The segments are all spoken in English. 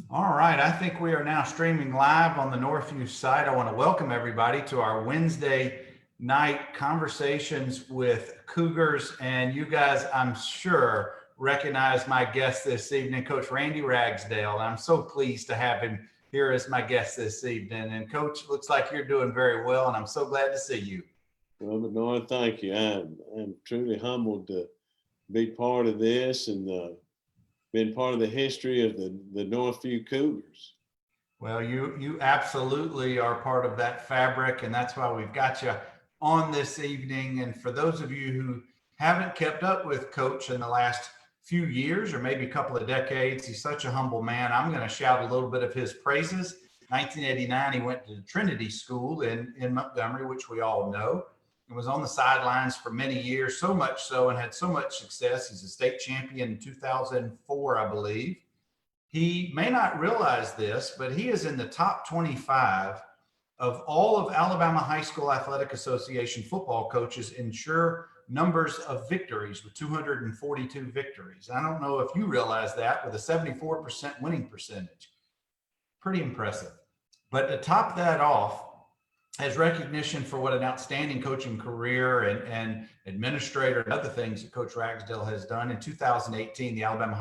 All right, I think we are now streaming live on the Northview site. I want to welcome everybody to our Wednesday night conversations with Cougars. And you guys, I'm sure, recognize my guest this evening, Coach Randy Ragsdale. And I'm so pleased to have him here as my guest this evening. And Coach, looks like you're doing very well, and I'm so glad to see you. Well, Bernard, thank you. I'm truly humbled to be part of this and been part of the history of the Northview Cougars. Well, you absolutely are part of that fabric, and that's why we've got you on this evening. And for those of you who haven't kept up with Coach in the last few years or maybe a couple of decades, he's such a humble man. I'm going to shout a little bit of his praises. 1989, he went to Trinity School in Montgomery, which we all know, and was on the sidelines for many years, so much so, and had so much success. He's a state champion in 2004, I believe. He may not realize this, but he is in the top 25 of all of Alabama High School Athletic Association football coaches in sure numbers of victories with 242 victories. I don't know if you realize that, with a 74% winning percentage. Pretty impressive. But to top that off, as recognition for what an outstanding coaching career and administrator and other things that Coach Ragsdale has done, in 2018, the Alabama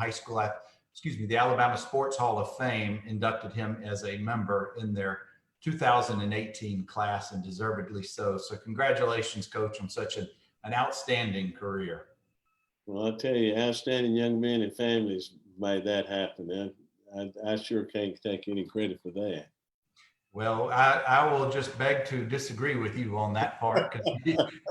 Sports Hall of Fame inducted him as a member in their 2018 class, and deservedly so. So congratulations, Coach, on such an outstanding career. Well, I tell you, outstanding young men and families made that happen. I sure can't take any credit for that. Well, I will just beg to disagree with you on that part, because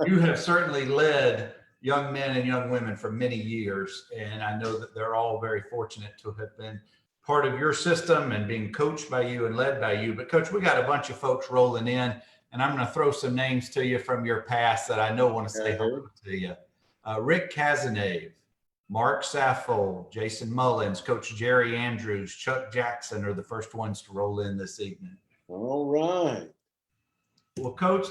you have certainly led young men and young women for many years. And I know that they're all very fortunate to have been part of your system and being coached by you and led by you. But Coach, we got a bunch of folks rolling in, and I'm going to throw some names to you from your past that I know want to say hello to you. Rick Cazenave, Mark Saffold, Jason Mullins, Coach Jerry Andrews, Chuck Jackson are the first ones to roll in this evening. All right. Well, Coach,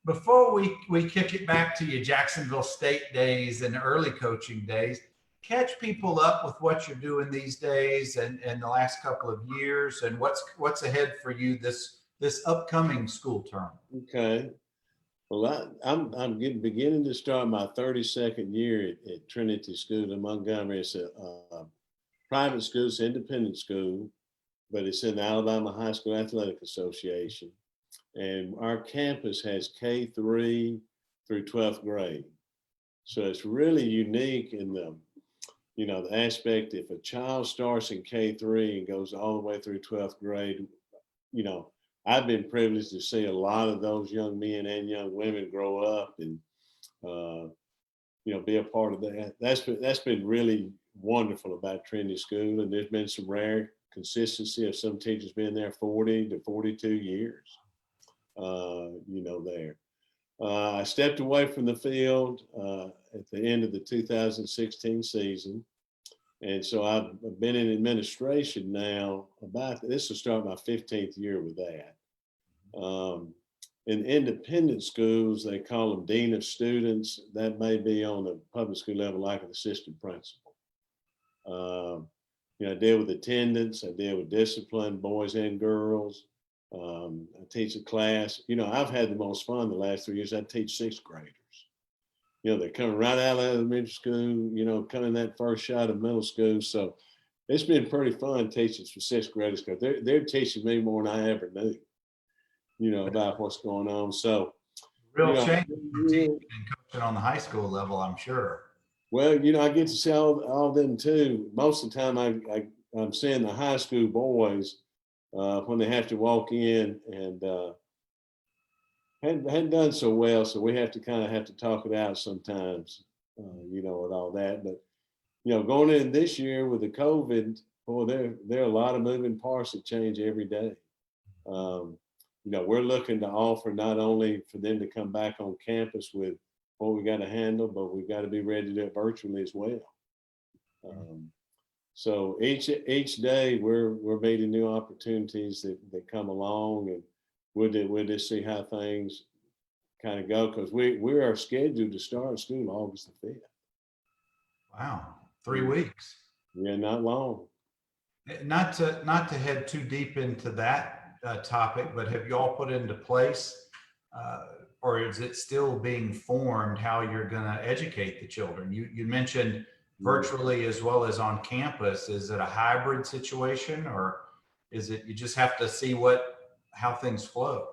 before we kick it back to your Jacksonville State days and early coaching days, catch people up with what you're doing these days and the last couple of years, and what's ahead for you this upcoming school term. Okay. Well, I'm beginning to start my 32nd year at Trinity School in Montgomery. It's a private school, it's an independent school, but it's in the Alabama High School Athletic Association. And our campus has K-3 through 12th grade. So it's really unique in the aspect, if a child starts in K-3 and goes all the way through 12th grade, I've been privileged to see a lot of those young men and young women grow up and, be a part of that. That's been really wonderful about Trinity School. And there's been some rare consistency of some teachers being there 40 to 42 years, there. I stepped away from the field at the end of the 2016 season. And so I've been in administration now this will start my 15th year with that. In independent schools, they call them dean of students. That may be on the public school level, like an assistant principal. I deal with attendance, I deal with discipline, boys and girls. I teach a class. I've had the most fun the last 3 years. I teach sixth graders. They're coming right out of elementary school, coming that first shot of middle school. So it's been pretty fun teaching for sixth graders, because they're teaching me more than I ever knew, about what's going on. So Real change from teaching and coaching on the high school level, I'm sure. Well, I get to see all of them too. Most of the time I'm seeing the high school boys when they have to walk in, and hadn't done so well. So we have to talk it out sometimes, with all that. But, going in this year with the COVID, boy, there are a lot of moving parts that change every day. We're looking to offer not only for them to come back on campus with what we got to handle, but we've got to be ready to do it virtually as well. So each day we're meeting new opportunities that come along, and we'll just see how things kind of go, because we are scheduled to start school August the 5th. Wow, 3 weeks. Yeah, not long. Not to head too deep into that topic, but have you all put into place, or is it still being formed how you're going to educate the children? You mentioned virtually as well as on campus. Is it a hybrid situation, or is it you just have to see how things flow?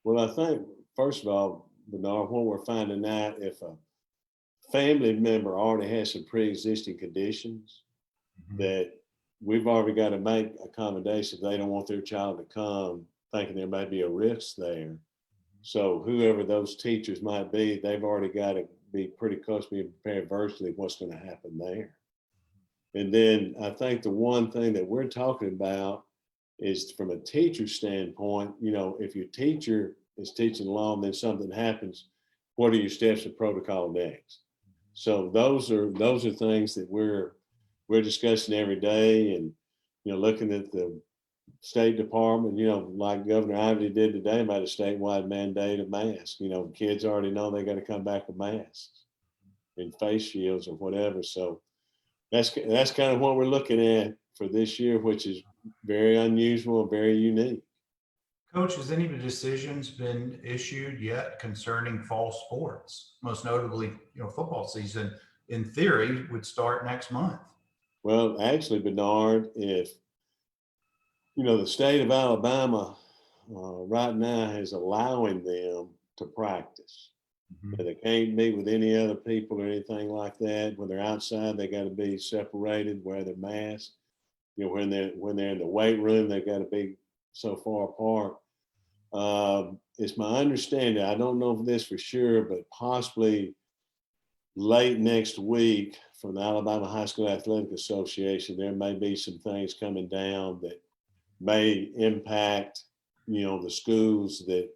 Well, I think first of all, Bernard, what we're finding out, if a family member already has some pre-existing conditions, that we've already got to make accommodations. They don't want their child to come thinking there might be a risk there. So whoever those teachers might be, they've already got to be pretty close to being prepared virtually what's going to happen there. And then I think the one thing that we're talking about is from a teacher standpoint, if your teacher is teaching along, then something happens, what are your steps and protocol next? So those are things that we're discussing every day, and looking at the State Department, like Governor Ivey did today about a statewide mandate of masks. Kids already know they got to come back with masks and face shields or whatever. So that's kind of what we're looking at for this year, which is very unusual and very unique. Coach, has any decisions been issued yet concerning fall sports? Most notably, football season in theory would start next month. Well, actually, Bernard, if the state of Alabama right now is allowing them to practice. They can't meet with any other people or anything like that. When they're outside, they got to be separated, wear their mask. When they're in the weight room, they got to be so far apart. It's my understanding, I don't know this for sure, but possibly late next week from the Alabama High School Athletic Association, there may be some things coming down that may impact, the schools that,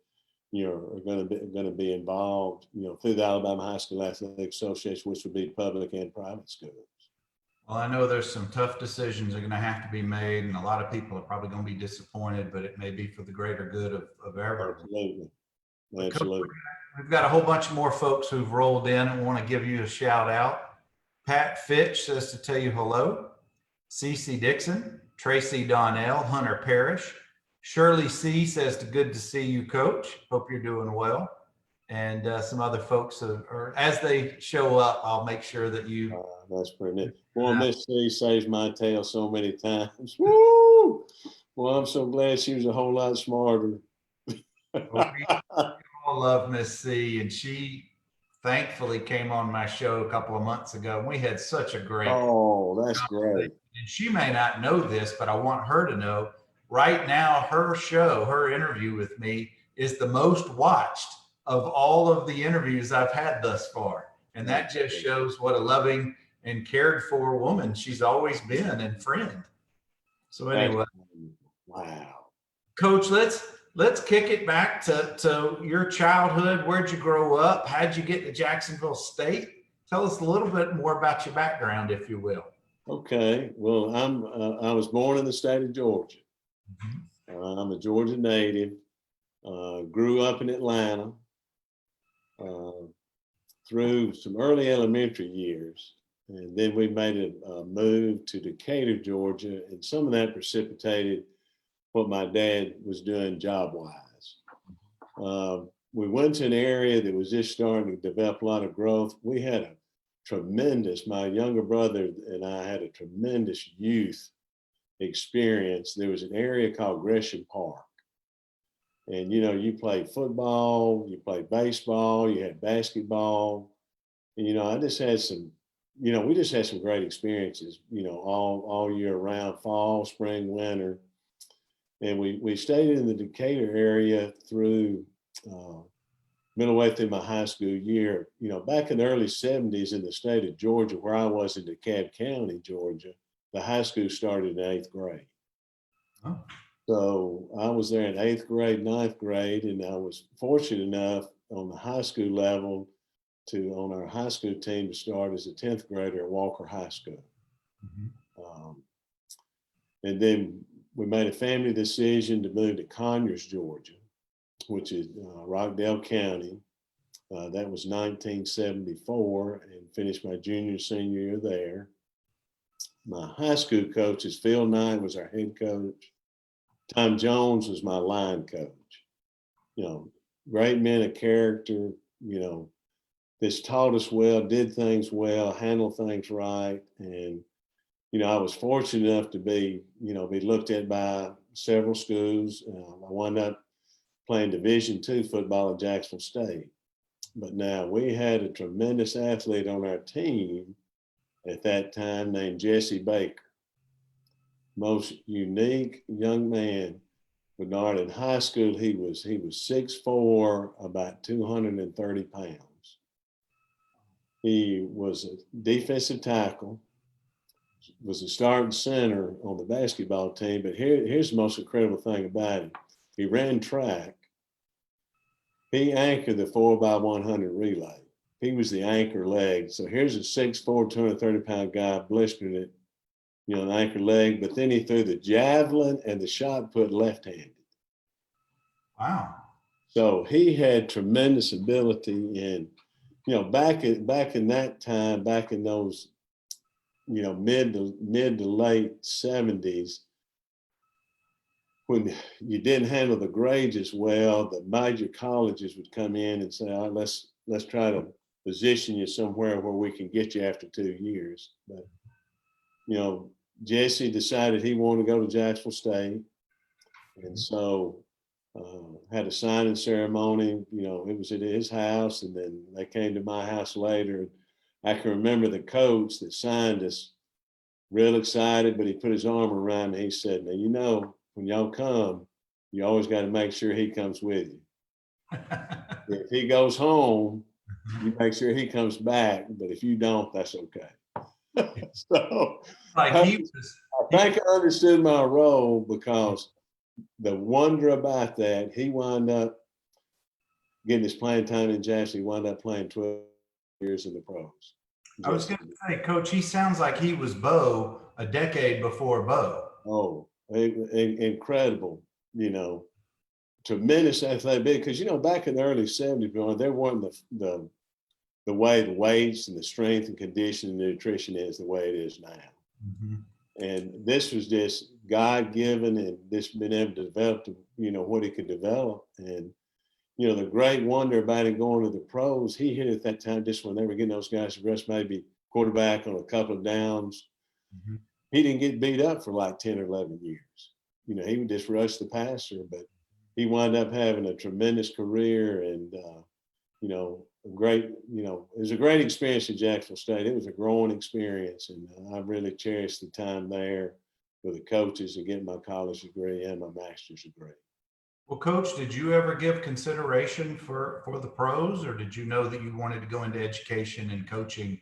are going to be involved, through the Alabama High School Athletic Association, which would be public and private schools. Well, I know there's some tough decisions that are going to have to be made, and a lot of people are probably going to be disappointed, but it may be for the greater good of everyone. Absolutely. Absolutely. We've got a whole bunch more folks who've rolled in and want to give you a shout out. Pat Fitch says to tell you hello. Cece Dixon, Tracy Donnell, Hunter Parrish. Shirley C says to good to see you, Coach. Hope you're doing well. And some other folks, or as they show up, I'll make sure that you. That's pretty neat. Well, Miss C saves my tail so many times. Woo! Well, I'm so glad she was a whole lot smarter. Well, we all love Miss C, and she thankfully came on my show a couple of months ago. And we had such a great. Oh, that's great. And she may not know this, but I want her to know. Right now, her interview with me is the most watched of all of the interviews I've had thus far. And that just shows what a loving and cared for woman she's always been and friend. So anyway, wow. Coach, let's kick it back to your childhood. Where'd you grow up? How'd you get to Jacksonville State? Tell us a little bit more about your background, if you will. Okay. Well, I was born in the state of Georgia. I'm a Georgia native. Grew up in Atlanta. Through some early elementary years. And then we made a move to Decatur, Georgia. And some of that precipitated what my dad was doing job-wise. We went to an area that was just starting to develop a lot of growth. We had my younger brother and I had a tremendous youth experience. There was an area called Gresham Park. And, you played football, you played baseball, you had basketball. And, I just had we just had some great experiences, all year round, fall, spring, winter. And we stayed in the Decatur area through middle way through my high school year. Back in the early 70s in the state of Georgia, where I was in DeKalb County, Georgia, the high school started in 8th grade. Oh. So I was there in 8th grade, 9th grade, and I was fortunate enough on the high school level on our high school team to start as a 10th grader at Walker High School. And then we made a family decision to move to Conyers, Georgia, which is Rockdale County. That was 1974, and finished my junior, senior year there. my high school coaches, Phil Knight was our head coach. Tom Jones was my line coach. Great men of character, this taught us well, did things well, handled things right. And, I was fortunate enough to be looked at by several schools. I wound up playing Division II football at Jacksonville State. But now we had a tremendous athlete on our team at that time named Jesse Baker. Most unique young man. Bernard, in high school, he was 6'4", about 230 pounds. He was a defensive tackle, was a starting center on the basketball team. But here's the most incredible thing about him. He ran track. He anchored the 4x100 relay. He was the anchor leg. So here's a 6'4", 230-pound guy blistering it, an anchor leg. But then he threw the javelin and the shot put left-handed. Wow. So he had tremendous ability. And, back in that time, back in those, mid to late 70s, when you didn't handle the grades as well, the major colleges would come in and say, all right, let's try to position you somewhere where we can get you after 2 years. But, Jesse decided he wanted to go to Jacksonville State. And so had a signing ceremony, it was at his house, and then they came to my house later. I can remember the coach that signed us, real excited, but he put his arm around me. He said, now, when y'all come, you always got to make sure he comes with you. If he goes home, you make sure he comes back, but if you don't, that's okay. So I think I understood my role, because the wonder about that, he wound up getting his playing time in Jackson. He wound up playing 12 years in the pros. I was going to say, Coach, he sounds like he was Bo a decade before Bo. Oh, incredible, tremendous athletic, because, back in the early 70s, there weren't the way the weights and the strength and conditioning and nutrition is the way it is now. Mm-hmm. And this was just God-given, and this been able to develop, what he could develop. And, the great wonder about him going to the pros, he hit at that time just when they were getting those guys to rest maybe quarterback on a couple of downs. Mm-hmm. He didn't get beat up for like 10 or 11 years. He would just rush the passer, but he wound up having a tremendous career, and, it was a great experience at Jacksonville State. It was a growing experience, and I really cherished the time there with the coaches and getting my college degree and my master's degree. Well, Coach, did you ever give consideration for the pros, or did you know that you wanted to go into education and coaching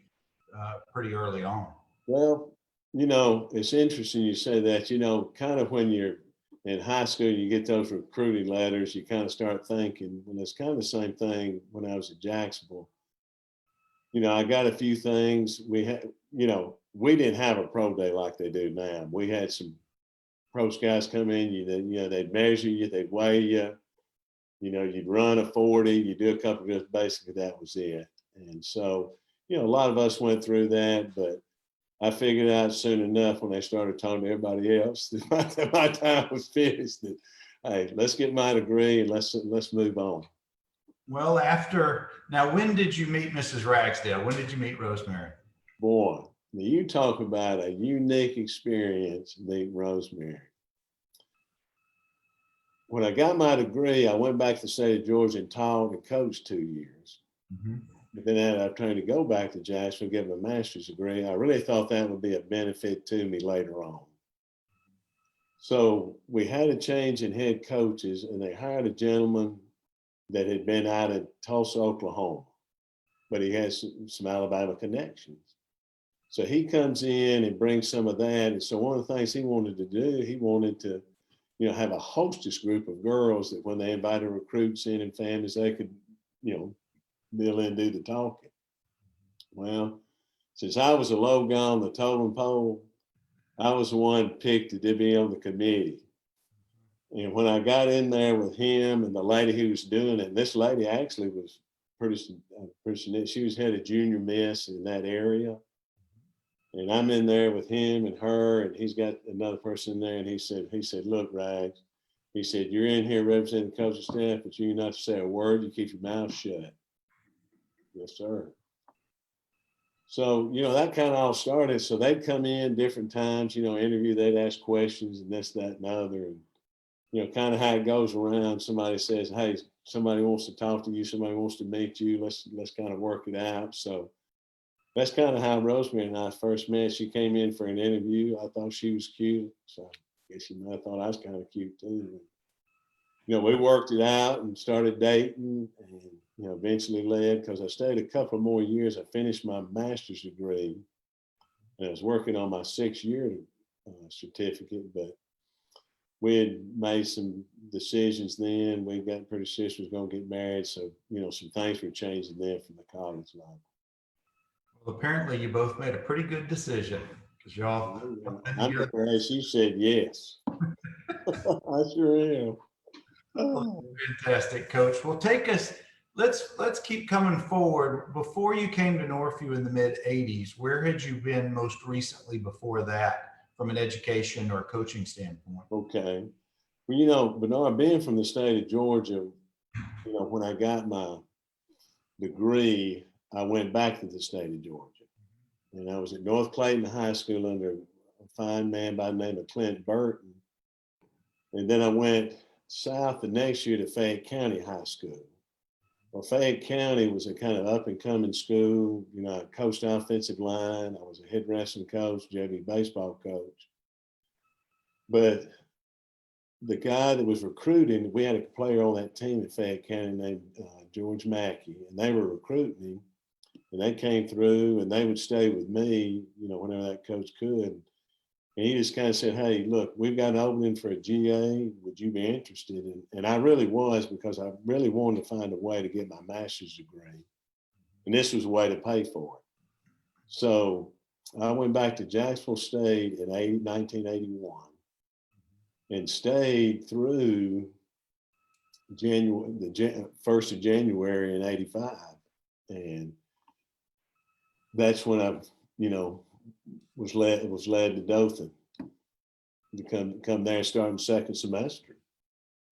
pretty early on? Well, it's interesting you say that. Kind of when you're in high school, you get those recruiting letters, you kind of start thinking, and it's kind of the same thing when I was at Jacksonville. I got a few things. We had, we didn't have a pro day like they do now. We had some pro scouts come in, they'd measure you, they'd weigh you, you'd run a 40, you do a couple of drills, basically that was it. And so, a lot of us went through that, but I figured out soon enough when they started talking to everybody else that my time was finished, that, hey, let's get my degree and let's move on. Well, now, when did you meet Mrs. Ragsdale? When did you meet Rosemary? Boy, now you talk about a unique experience meeting Rosemary. When I got my degree, I went back to the state of Georgia and taught and coached 2 years. Mm-hmm. But then I had an opportunity to go back to Jacksonville, get my master's degree. I really thought that would be a benefit to me later on. So we had a change in head coaches, and they hired a gentleman that had been out of Tulsa, Oklahoma, but he has some Alabama connections. So he comes in and brings some of that. And so one of the things he wanted to do, he wanted to, have a hostess group of girls that when they invited recruits in and families, they could, bill in and do the talking. Well, since I was a low guy on the totem pole, I was the one picked to be on the committee. And when I got in there with him and the lady who was doing it, this lady actually was pretty, she was head of junior miss in that area. And I'm in there with him and her, and he's got another person in there. And he said, look, Rags, he said, you're in here representing the coaching staff, but you're not to say a word. You keep your mouth shut. Yes, sir. So, that kind of all started. So they'd come in different times, interview, they'd ask questions and this, that, and other. And, kind of how it goes around. Somebody says, hey, somebody wants to talk to you. Somebody wants to meet you. Let's kind of work it out. So that's kind of how Rosemary and I first met. She came in for an interview. I thought she was cute. So I guess she might have thought I was kind of cute too. We worked it out and started dating and, eventually led, because I stayed a couple more years. I finished my master's degree and I was working on my 6-year certificate, but we had made some decisions then. We got pretty serious, was going to get married. So, some things were changing then from the college life. Well, apparently you both made a pretty good decision, because y'all. I'm surprised she said yes. I sure am. Oh, fantastic, Coach. Well, let's keep coming forward. Before you came to Northview in the mid-'80s, where had you been most recently before that from an education or coaching standpoint? Okay. Well, Bernard, being from the state of Georgia, when I got my degree, I went back to the state of Georgia. And I was at North Clayton High School under a fine man by the name of Clint Burton. And then I went south the next year to Fayette County High School. Well, Fayette County was a kind of up and coming school. I coached offensive line. I was a head wrestling coach, JV baseball coach. But the guy that was recruiting, we had a player on that team at Fayette County named George Mackey, and they were recruiting him. And they came through and they would stay with me, whenever that coach could. And he just kind of said, hey, look, we've got an opening for a GA. Would you be interested? And I really was, because I really wanted to find a way to get my master's degree. And this was a way to pay for it. So I went back to Jacksonville State in 1981 and stayed through the 1st of January in 85. And that's when I, was led to Dothan to come there and start in the second semester.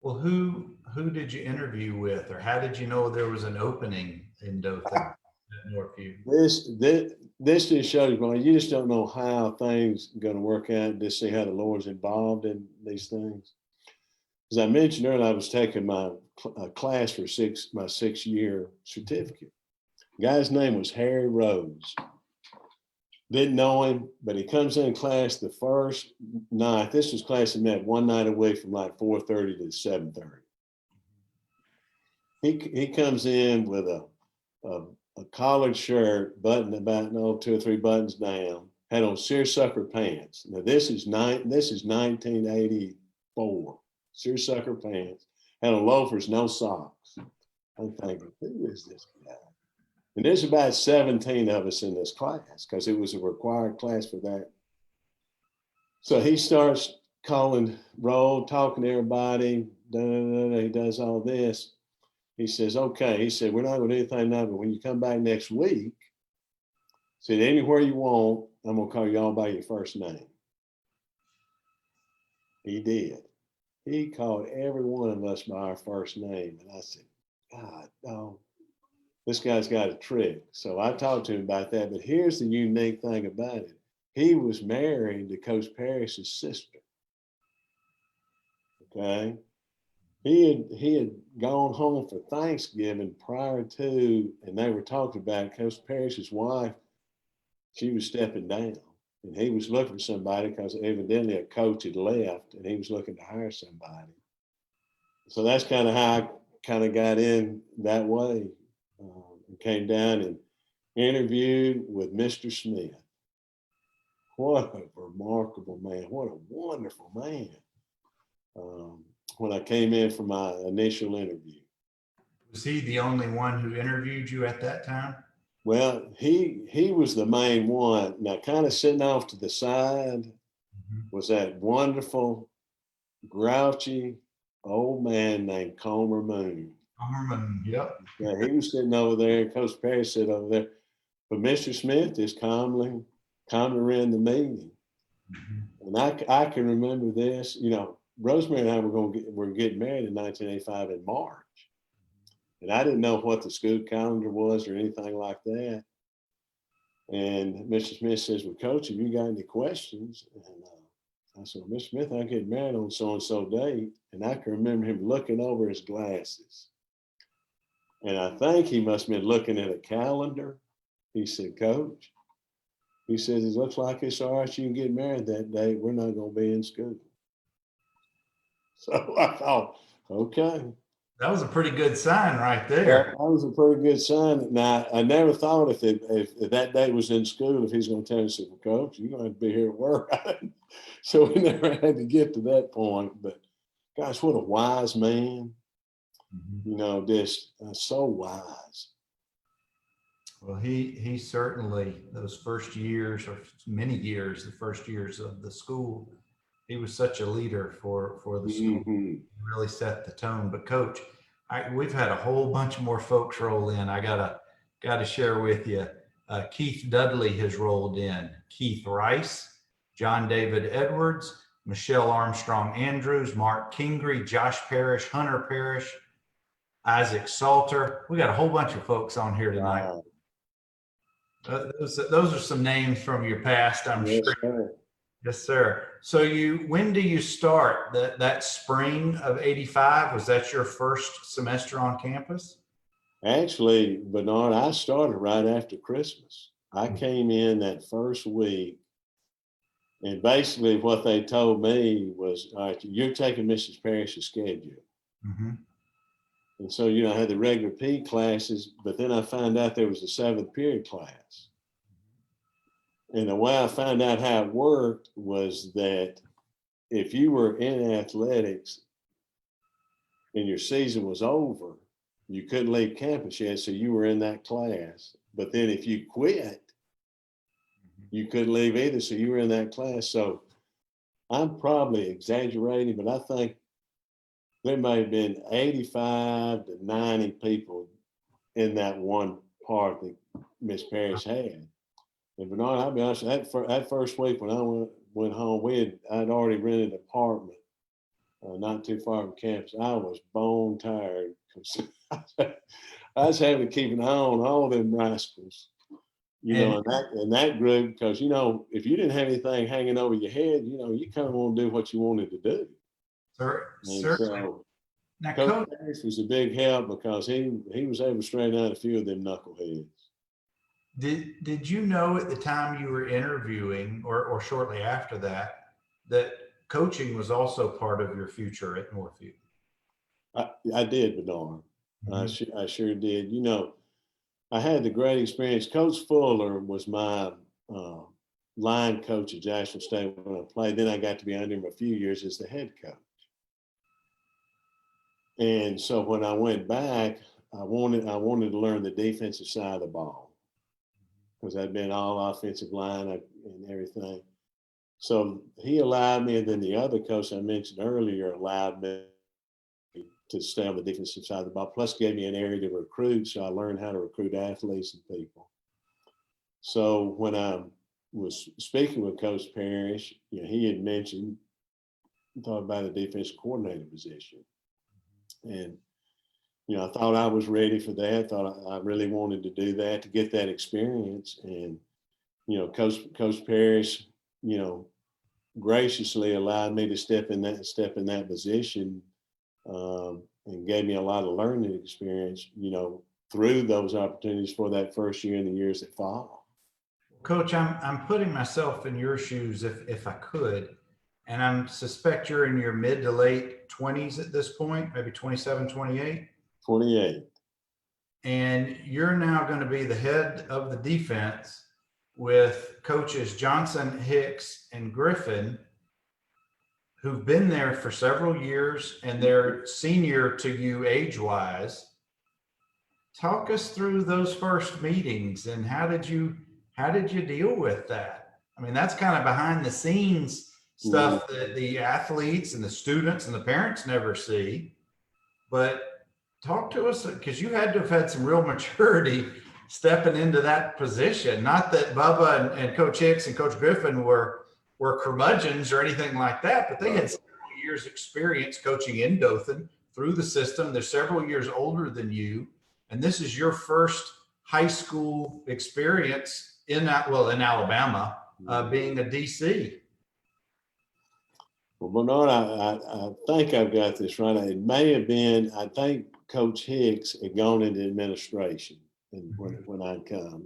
Well, who did you interview with, or how did you know there was an opening in Dothan at Northview? This just shows you just don't know how things are going to work out. Just see how the Lord's involved in these things. As I mentioned earlier, I was taking my class for my 6-year certificate. The guy's name was Harry Rose. Didn't know him, but he comes in class the first night. This was class he met one night a week from like 4:30 to 7:30. He comes in with a collared shirt, buttoned about 2 or 3 buttons down, had on seersucker pants. Now this is 1984. Seersucker pants, had on loafers, no socks. I'm thinking, who is this guy? And there's about 17 of us in this class, because it was a required class for that. So he starts calling roll, talking to everybody. He does all this. He says, okay. He said, we're not going to do anything now, but when you come back next week, said, anywhere you want, I'm going to call you all by your first name. He did. He called every one of us by our first name. And I said, God, no. This guy's got a trick. So I talked to him about that. But here's the unique thing about it. He was married to Coach Parrish's sister. Okay. He had gone home for Thanksgiving prior to, and they were talking about Coach Parrish's wife. She was stepping down, and he was looking for somebody because evidently a coach had left, and he was looking to hire somebody. So that's kind of how I kind of got in that way. Came down and interviewed with Mr. Smith. What a remarkable man. What a wonderful man. When I came in for my initial interview. Was he the only one who interviewed you at that time? Well, he was the main one. Now, kind of sitting off to the side was that wonderful, grouchy old man named Comer Moon. Yep. Yeah, he was sitting over there. Coach Perry sat over there. But Mr. Smith just calmly come to run the meeting. And I can remember this, you know, Rosemary and I were getting married in 1985 in March. And I didn't know what the school calendar was or anything like that. And Mr. Smith says, well, Coach, have you got any questions? And I said, well, Mr. Smith, I get married on so-and-so date. And I can remember him looking over his glasses. And I think he must have been looking at a calendar. He said, Coach, he says, it looks like it's all right, you can get married that day. We're not going to be in school. So I thought, okay. That was a pretty good sign right there. That was a pretty good sign. Now, I never thought if that day was in school, if he's going to tell us, well, Coach, you're going to have to be here at work. So we never had to get to that point. But gosh, what a wise man. You know, just so wise. Well, he certainly, those first years, or many years, the first years of the school, he was such a leader for the school. He really set the tone. But Coach, we've had a whole bunch more folks roll in. I gotta share with you. Keith Dudley has rolled in. Keith Rice, John David Edwards, Michelle Armstrong Andrews, Mark Kingery, Josh Parrish, Hunter Parrish, Isaac Salter. We got a whole bunch of folks on here tonight. Wow. Those are some names from your past, I'm Yes, sure. sir. Yes, sir. So when do you start? That spring of '85, was that your first semester on campus? Actually, Bernard, I started right after Christmas. I came in that first week, and basically what they told me was, all right, you're taking Mrs. Parrish's schedule. Mm-hmm. And so, you know, I had the regular P classes, but then I found out there was a 7th period class. And the way I found out how it worked was that if you were in athletics and your season was over, you couldn't leave campus yet, so you were in that class. But then if you quit, you couldn't leave either, so you were in that class. So I'm probably exaggerating, but I think there may have been 85 to 90 people in that one part that Miss Parrish had. And Bernard, I'll be honest, that first week when I went home, I'd already rented an apartment not too far from campus. I was bone tired. I was having to keep an eye on all of them rascals, you know, in that group, because, you know, if you didn't have anything hanging over your head, you know, you kind of want to do what you wanted to do. Certainly. So, Now, Coach Parrish was a big help because he was able to straighten out a few of them knuckleheads. Did you know at the time you were interviewing, or shortly after that coaching was also part of your future at Northview? I did, Bernard. I sure did. You know, I had the great experience. Coach Fuller was my line coach at Jacksonville State when I played. Then I got to be under him a few years as the head coach. And so when I went back, I wanted to learn the defensive side of the ball because I'd been all offensive line and everything. So he allowed me, and then the other coach I mentioned earlier allowed me to stay on the defensive side of the ball, plus gave me an area to recruit. So I learned how to recruit athletes and people. So when I was speaking with Coach Parrish, you know, he had mentioned, thought about a defensive coordinator position. And, you know, I thought I was ready for that. Thought I really wanted to do that, to get that experience. And, you know, Coach Parrish, you know, graciously allowed me to step in that position, and gave me a lot of learning experience, you know, through those opportunities for that first year and the years that follow. Coach, I'm putting myself in your shoes if I could, and I suspect you're in your mid to late 20s at this point, maybe 27, 28. 28. And you're now going to be the head of the defense with coaches Johnson, Hicks, and Griffin, who've been there for several years, and they're senior to you age-wise. Talk us through those first meetings, and how did you deal with that? I mean, that's kind of behind the scenes stuff that the athletes and the students and the parents never see. But talk to us, because you had to have had some real maturity stepping into that position. Not that Bubba and Coach Hicks and Coach Griffin were curmudgeons or anything like that, but they had several years experience coaching in Dothan through the system. They're several years older than you. And this is your first high school experience in Alabama, being a DC. Well, Bernard, I think I've got this right. It may have been, I think Coach Hicks had gone into administration when I'd come.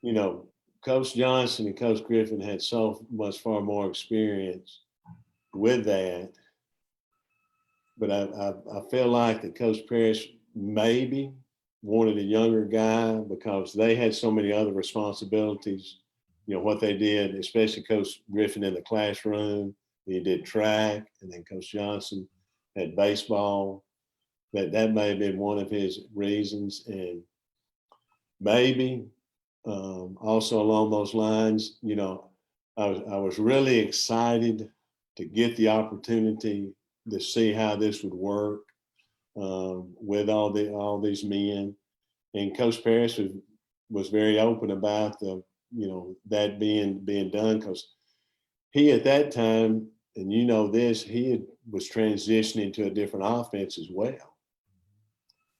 You know, Coach Johnson and Coach Griffin had so much far more experience with that. But I feel like that Coach Parrish maybe wanted a younger guy because they had so many other responsibilities. You know, what they did, especially Coach Griffin in the classroom. He did track, and then Coach Johnson had baseball. That may have been one of his reasons. And maybe also along those lines, you know, I was really excited to get the opportunity to see how this would work with all these men. And Coach Parrish was very open about that being done, because he at that time, and you know this, was transitioning to a different offense as well.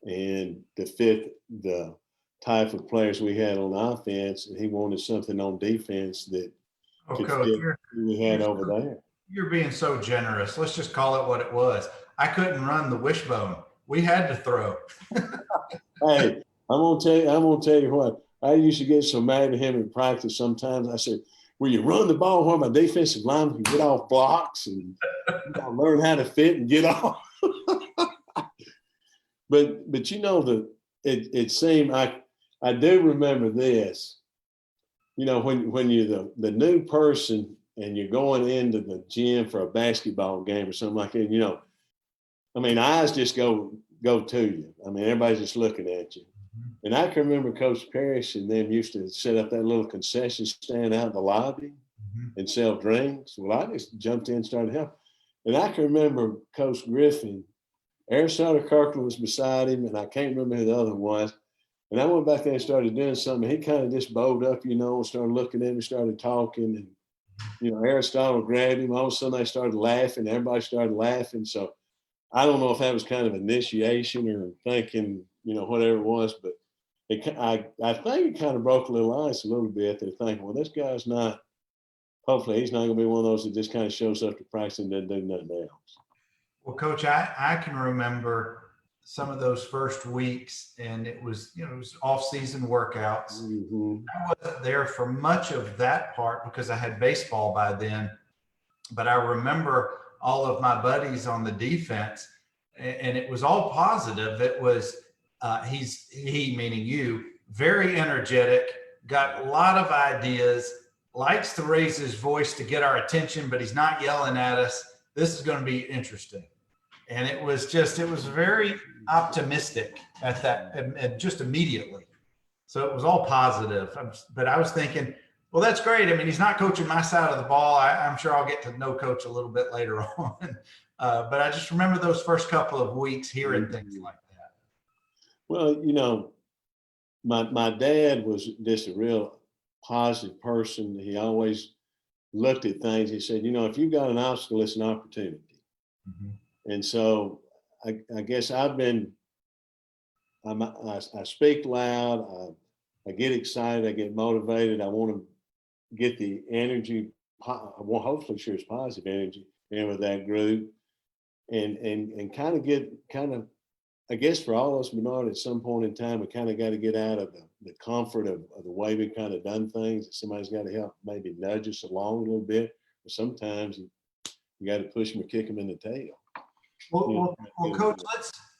And to fit the type of players we had on offense, and he wanted something on defense that could fit what we had over there. You're being so generous. Let's just call it what it was. I couldn't run the wishbone. We had to throw. Hey, I'm gonna tell you what. I used to get so mad at him in practice sometimes. I said, "Will you run the ball where my defensive lineman can get off blocks and learn how to fit and get off?" But you know, it seemed I do remember this. You know, when you're the new person and you're going into the gym for a basketball game or something like that, you know, I mean, eyes just go to you. I mean, everybody's just looking at you. And I can remember Coach Parrish and them used to set up that little concession stand out in the lobby and sell drinks. Well, I just jumped in and started helping. And I can remember Coach Griffin, Aristotle Kirkland was beside him, and I can't remember who the other was. And I went back there and started doing something. He kind of just bowed up, you know, and started looking at him and started talking. And, you know, Aristotle grabbed him. All of a sudden they started laughing. Everybody started laughing. So I don't know if that was kind of initiation or thinking, you know, whatever it was, but I think it kind of broke a little ice a little bit. They're thinking, well, this guy's not, hopefully he's not going to be one of those that just kind of shows up to practice and doesn't do nothing else. Well, Coach, I can remember some of those first weeks, and it was off-season workouts. I wasn't there for much of that part because I had baseball by then, but I remember all of my buddies on the defense, and it was all positive. It was he meaning you, very energetic, got a lot of ideas, likes to raise his voice to get our attention, but he's not yelling at us. This is going to be interesting. And it was very optimistic at that, just immediately. So it was all positive. But I was thinking, well, that's great. I mean, he's not coaching my side of the ball. I'm sure I'll get to know Coach a little bit later on. But I just remember those first couple of weeks hearing things like that. Well, you know, my dad was just a real positive person. He always looked at things. He said, you know, if you've got an obstacle, it's an opportunity. And so I guess I speak loud. I get excited. I get motivated. I want to get the energy. I want hopefully sure it's positive energy in with that group, and kind of I guess for all of us, Bernard, at some point in time, we kind of got to get out of the comfort of the way we kind of done things. Somebody's got to help maybe nudge us along a little bit. But sometimes you got to push them or kick them in the tail. Well, Coach,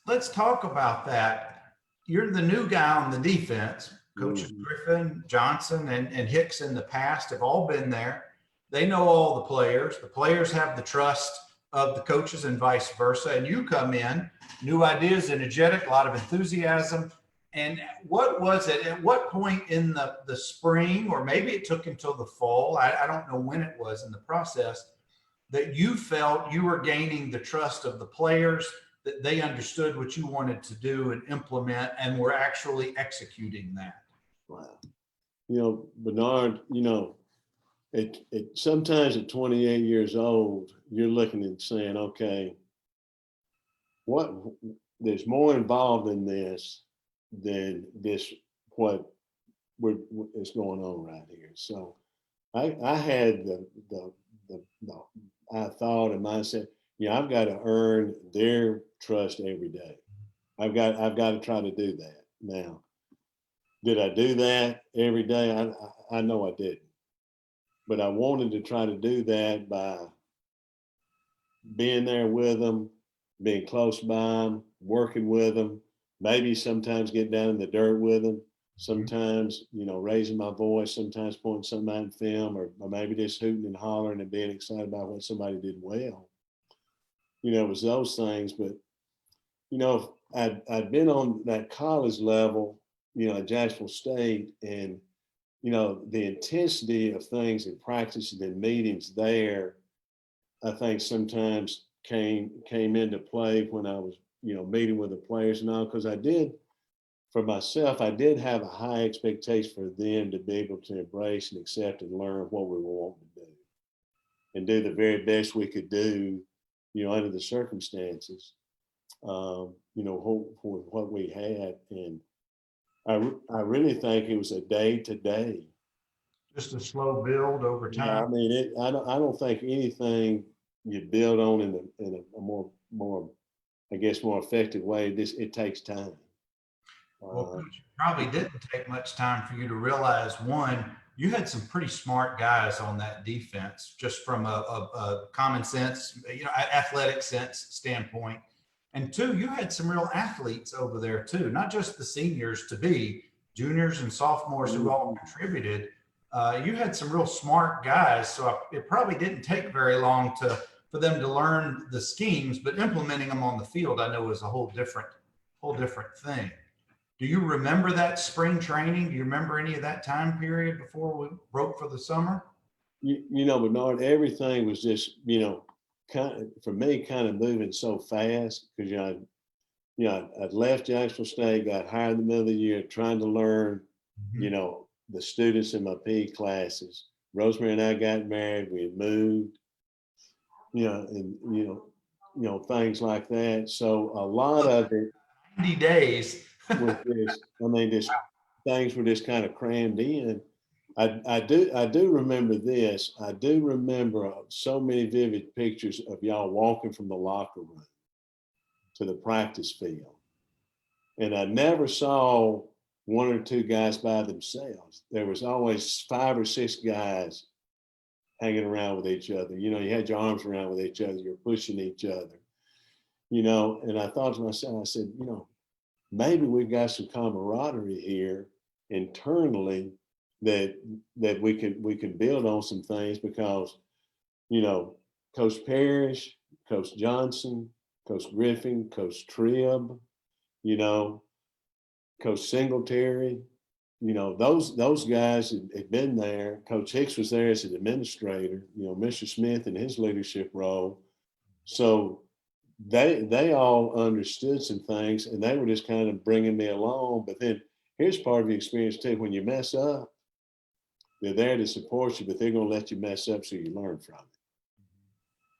let's talk about that. You're the new guy on the defense. Coaches Griffin, Johnson, and Hicks in the past have all been there. They know all the players. The players have the trust of the coaches and vice versa. And you come in, new ideas, energetic, a lot of enthusiasm. And what was it? At what point in the spring, or maybe it took until the fall, I don't know when it was in the process, that you felt you were gaining the trust of the players, that they understood what you wanted to do and implement and were actually executing that? Wow. Bernard, sometimes at 28 years old, you're looking and saying, okay, there's more involved in this than what is going on right here. So I had I thought and mindset, I've got to earn their trust every day. I've got to try to do that. Now, did I do that every day? I know I didn't, but I wanted to try to do that by being there with them, being close by them, working with them, maybe sometimes get down in the dirt with them, sometimes, raising my voice, sometimes pointing something out in film, or maybe just hooting and hollering and being excited about what somebody did well. It was those things, but, I'd been on that college level, at Jacksonville State, and, the intensity of things in practices and meetings there, I think sometimes came into play when I was, meeting with the players and all, because for myself, I did have a high expectation for them to be able to embrace and accept and learn what we were wanting to do and do the very best we could do, under the circumstances, for what we had. And I really think it was a day to day. Just a slow build over time. Yeah, I mean, I don't think anything you build on in a more, I guess, more effective way. It takes time. Well, Coach, it probably didn't take much time for you to realize, one, you had some pretty smart guys on that defense, just from a common sense, athletic sense standpoint. And two, you had some real athletes over there too, not just the seniors to be, juniors and sophomores who all contributed. You had some real smart guys, so it probably didn't take very long for them to learn the schemes, but implementing them on the field, I know, is a whole different thing. Do you remember that spring training? Do you remember any of that time period before we broke for the summer? Bernard, everything was just, for me, kind of moving so fast because, I'd left Jacksonville State, got hired in the middle of the year, trying to learn, the students in my PE classes. Rosemary and I got married. We had moved, and, things like that. So a lot of it 90 days. with this, just things were just kind of crammed in. I do remember this. I do remember so many vivid pictures of y'all walking from the locker room to the practice field. And I never saw one or two guys by themselves. There was always 5 or 6 guys hanging around with each other. You had your arms around with each other. You're pushing each other, and I thought to myself, I said, maybe we've got some camaraderie here internally that we could build on some things because, Coach Parrish, Coach Johnson, Coach Griffin, Coach Tribb, Coach Singletary, those guys had been there. Coach Hicks was there as an administrator, Mr. Smith in his leadership role. So they all understood some things and they were just kind of bringing me along. But then here's part of the experience too. When you mess up, they're there to support you, but they're going to let you mess up so you learn from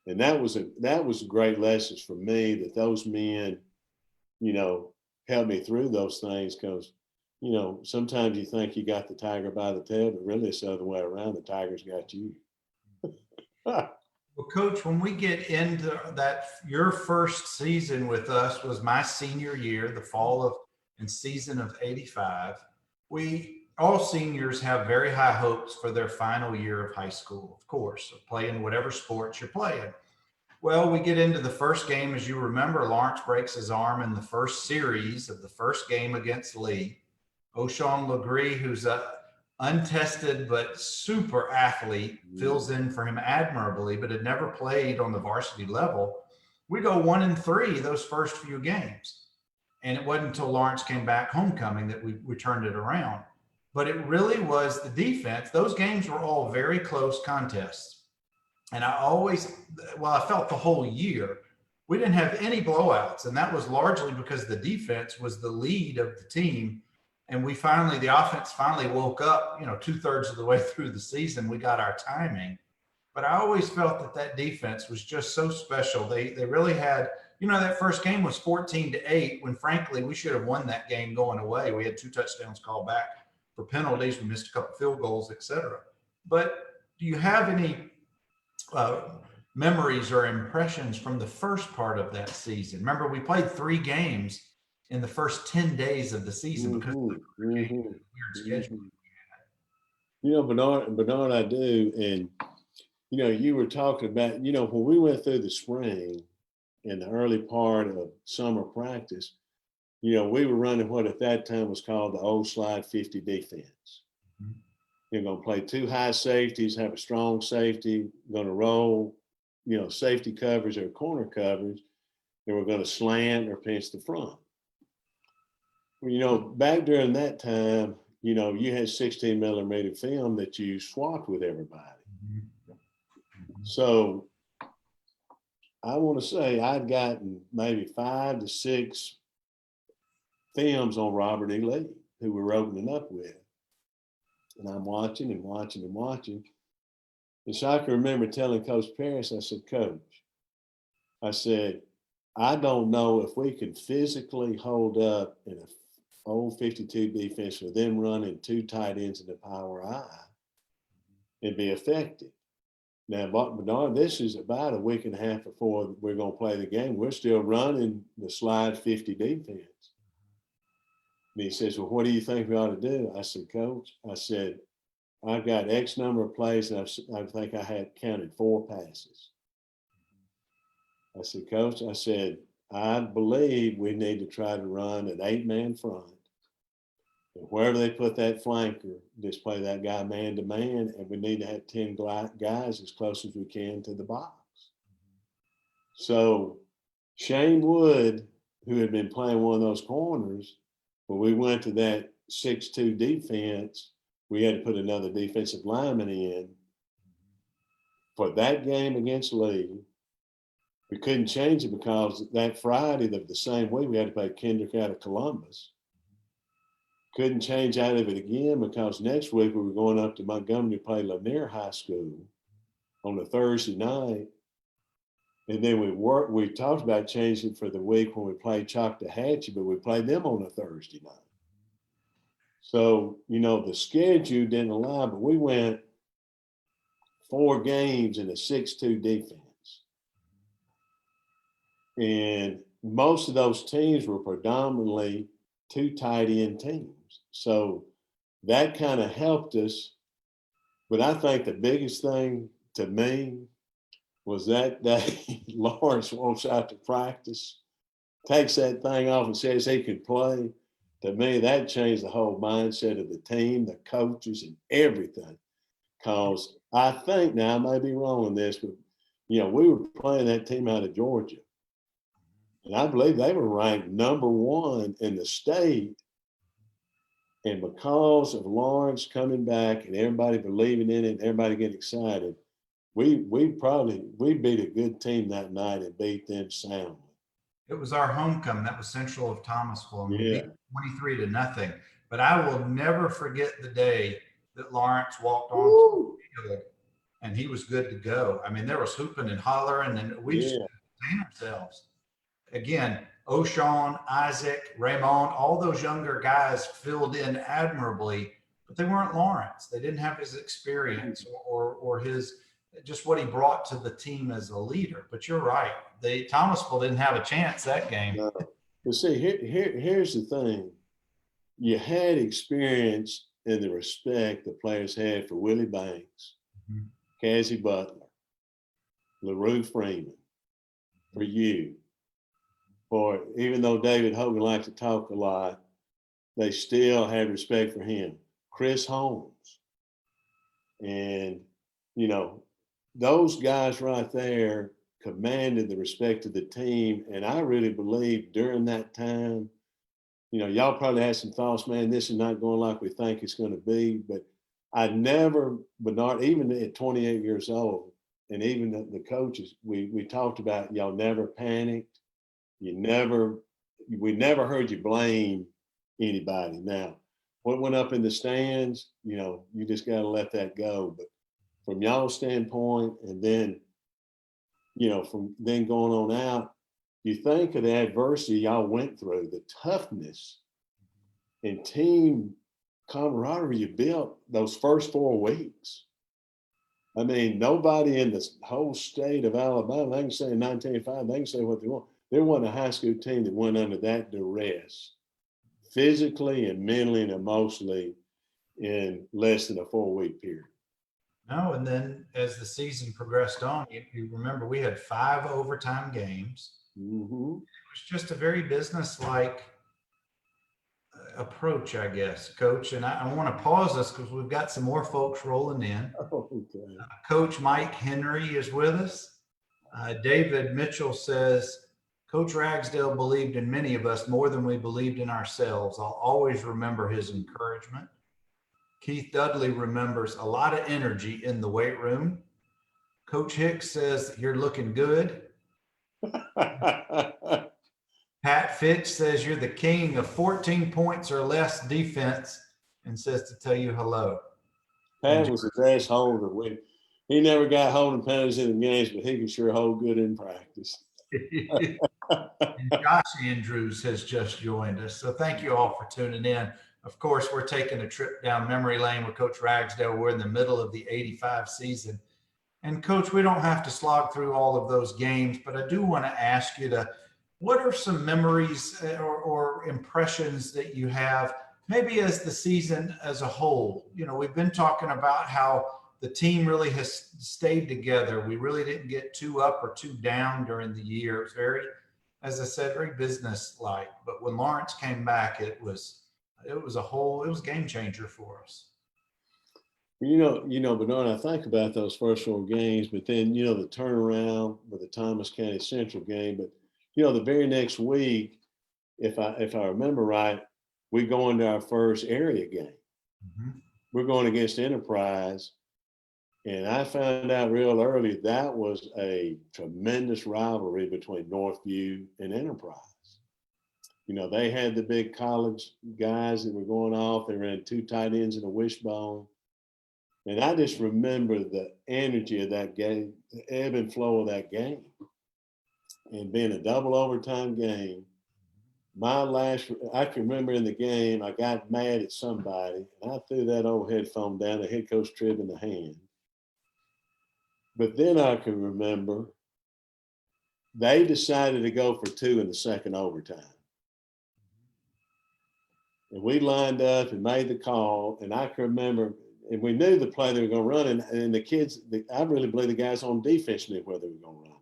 it. And that was great lessons for me that those men, helped me through those things because, sometimes you think you got the tiger by the tail, but really it's the other way around. The tiger's got you. Well, Coach, when we get into that, your first season with us was my senior year, the fall of and season of '85. All seniors have very high hopes for their final year of high school, of course, of playing whatever sports you're playing. Well, we get into the first game. As you remember, Lawrence breaks his arm in the first series of the first game against Lee. O'Shawn Legree, who's a untested but super athlete, fills in for him admirably, but had never played on the varsity level. We go 1-3 those first few games. And it wasn't until Lawrence came back homecoming that we turned it around. But it really was the defense. Those games were all very close contests. And I felt the whole year we didn't have any blowouts. And that was largely because the defense was the lead of the team. And the offense finally woke up, 2/3 of the way through the season. We got our timing. But I always felt that defense was just so special. They really had, that first game was 14-8 when frankly we should have won that game going away. We had 2 touchdowns called back for penalties. We missed a couple field goals, etc. But do you have any memories or impressions from the first part of that season? Remember, we played 3 games in the first 10 days of the season because of the weird schedule. Bernard, I do. And, you were talking about, when we went through the spring and the early part of summer practice, we were running what at that time was called the old slide 50 defense. Mm-hmm. You're going to play 2 high safeties, have a strong safety, going to roll, safety covers or corner covers, and we're going to slant or pinch the front. Back during that time, you had 16 millimeter film that you swapped with everybody. Mm-hmm. So I want to say I'd gotten maybe 5 to 6 films on Robert E. Lee, who we're opening up with. And I'm watching and watching and watching. And so I can remember telling Coach Parris, I said, Coach, I don't know if we can physically hold up in an old 52 defense with them running 2 tight ends in the power I and be effective. Now, Bernard, this is about a week and a half before we're going to play the game. We're still running the slide 50 defense. And he says, well, what do you think we ought to do? I said, Coach, I've got X number of plays, and I think I had counted 4 passes. I said, Coach, I believe we need to try to run an 8-man front. And wherever they put that flanker, just play that guy man to man, and we need to have 10 guys as close as we can to the box. So Shane Wood, who had been playing one of those corners, when we went to that 6-2 defense, we had to put another defensive lineman in. For that game against Lee, we couldn't change it because that Friday of the same week, we had to play Kendrick out of Columbus. Couldn't change out of it again because next week we were going up to Montgomery to play Lanier High School on a Thursday night. And then we talked about changing for the week when we played Choctahatchee, but we played them on a Thursday night. So, the schedule didn't allow, but we went 4 games in a 6-2 defense. And most of those teams were predominantly 2 tight end teams. So that kind of helped us. But I think the biggest thing to me was that day Lawrence walks out to practice, takes that thing off and says he could play. To me, that changed the whole mindset of the team, the coaches, and everything. Because I think, now I may be wrong on this, but, we were playing that team out of Georgia. And I believe they were ranked number 1 in the state. And because of Lawrence coming back and everybody believing in it and everybody getting excited, we beat a good team that night and beat them soundly. It was our homecoming. That was Central of Thomasville. And we beat 23-0. But I will never forget the day that Lawrence walked on the field and he was good to go. I mean, there was hooping and hollering, and we just entertained ourselves. Again, O'Shawn, Isaac, Raymond, all those younger guys filled in admirably, but they weren't Lawrence. They didn't have his experience or his just what he brought to the team as a leader. But you're right. Thomasville didn't have a chance that game. No. But see, here's the thing. You had experience in the respect the players had for Willie Banks, Cassie Butler, LaRue Freeman, for you. For even though David Hogan liked to talk a lot, they still had respect for him. Chris Holmes. And, those guys right there commanded the respect of the team. And I really believe during that time, y'all probably had some thoughts, man, this is not going like we think it's going to be. But I never, Bernard, even at 28 years old, and even the coaches, we talked about y'all never panicked. We never heard you blame anybody. Now, what went up in the stands, you just got to let that go. But from y'all's standpoint, and then, from then going on out, you think of the adversity y'all went through, the toughness and team camaraderie you built those first 4 weeks. I mean, nobody in the whole state of Alabama, they can say in 1905, they can say what they want. There wasn't a high school team that went under that duress, physically and mentally and emotionally, in less than a 4-week period. No, and then as the season progressed on, you remember we had 5 overtime games. Mm-hmm. It was just a very business-like approach, I guess, Coach. And I want to pause this because we've got some more folks rolling in. Okay. Coach Mike Henry is with us. David Mitchell says, Coach Ragsdale believed in many of us more than we believed in ourselves. I'll always remember his encouragement. Keith Dudley remembers a lot of energy in the weight room. Coach Hicks says you're looking good. Pat Fitch says you're the king of 14 points or less defense and says to tell you hello. Pat was a best holder. He never got holding penalties in the games, but he can sure hold good in practice. And Josh Andrews has just joined us. So thank you all for tuning in. Of course, we're taking a trip down memory lane with Coach Ragsdale. We're in the middle of the 85 season. And Coach, we don't have to slog through all of those games, but I do want to ask you what are some memories or impressions that you have, maybe as the season as a whole? We've been talking about how the team really has stayed together. We really didn't get too up or too down during the year. It was very, as I said, very business-like. But when Lawrence came back, it was a game changer for us. Bernard, I think about those first 4 games, but then, the turnaround with the Thomas County Central game. But, the very next week, if I remember right, we go into our first area game. Mm-hmm. We're going against Enterprise. And I found out real early that was a tremendous rivalry between Northview and Enterprise. They had the big college guys that were going off. They ran 2 tight ends and a wishbone. And I just remember the energy of that game, the ebb and flow of that game. And being a double overtime game, I can remember in the game, I got mad at somebody and I threw that old headphone down to hit Coach Tribb in the hand. But then I can remember they decided to go for 2 in the second overtime. And we lined up and made the call. And I can remember, and we knew the play they were going to run. And the kids, I really believe the guys on defense knew where they were going to run.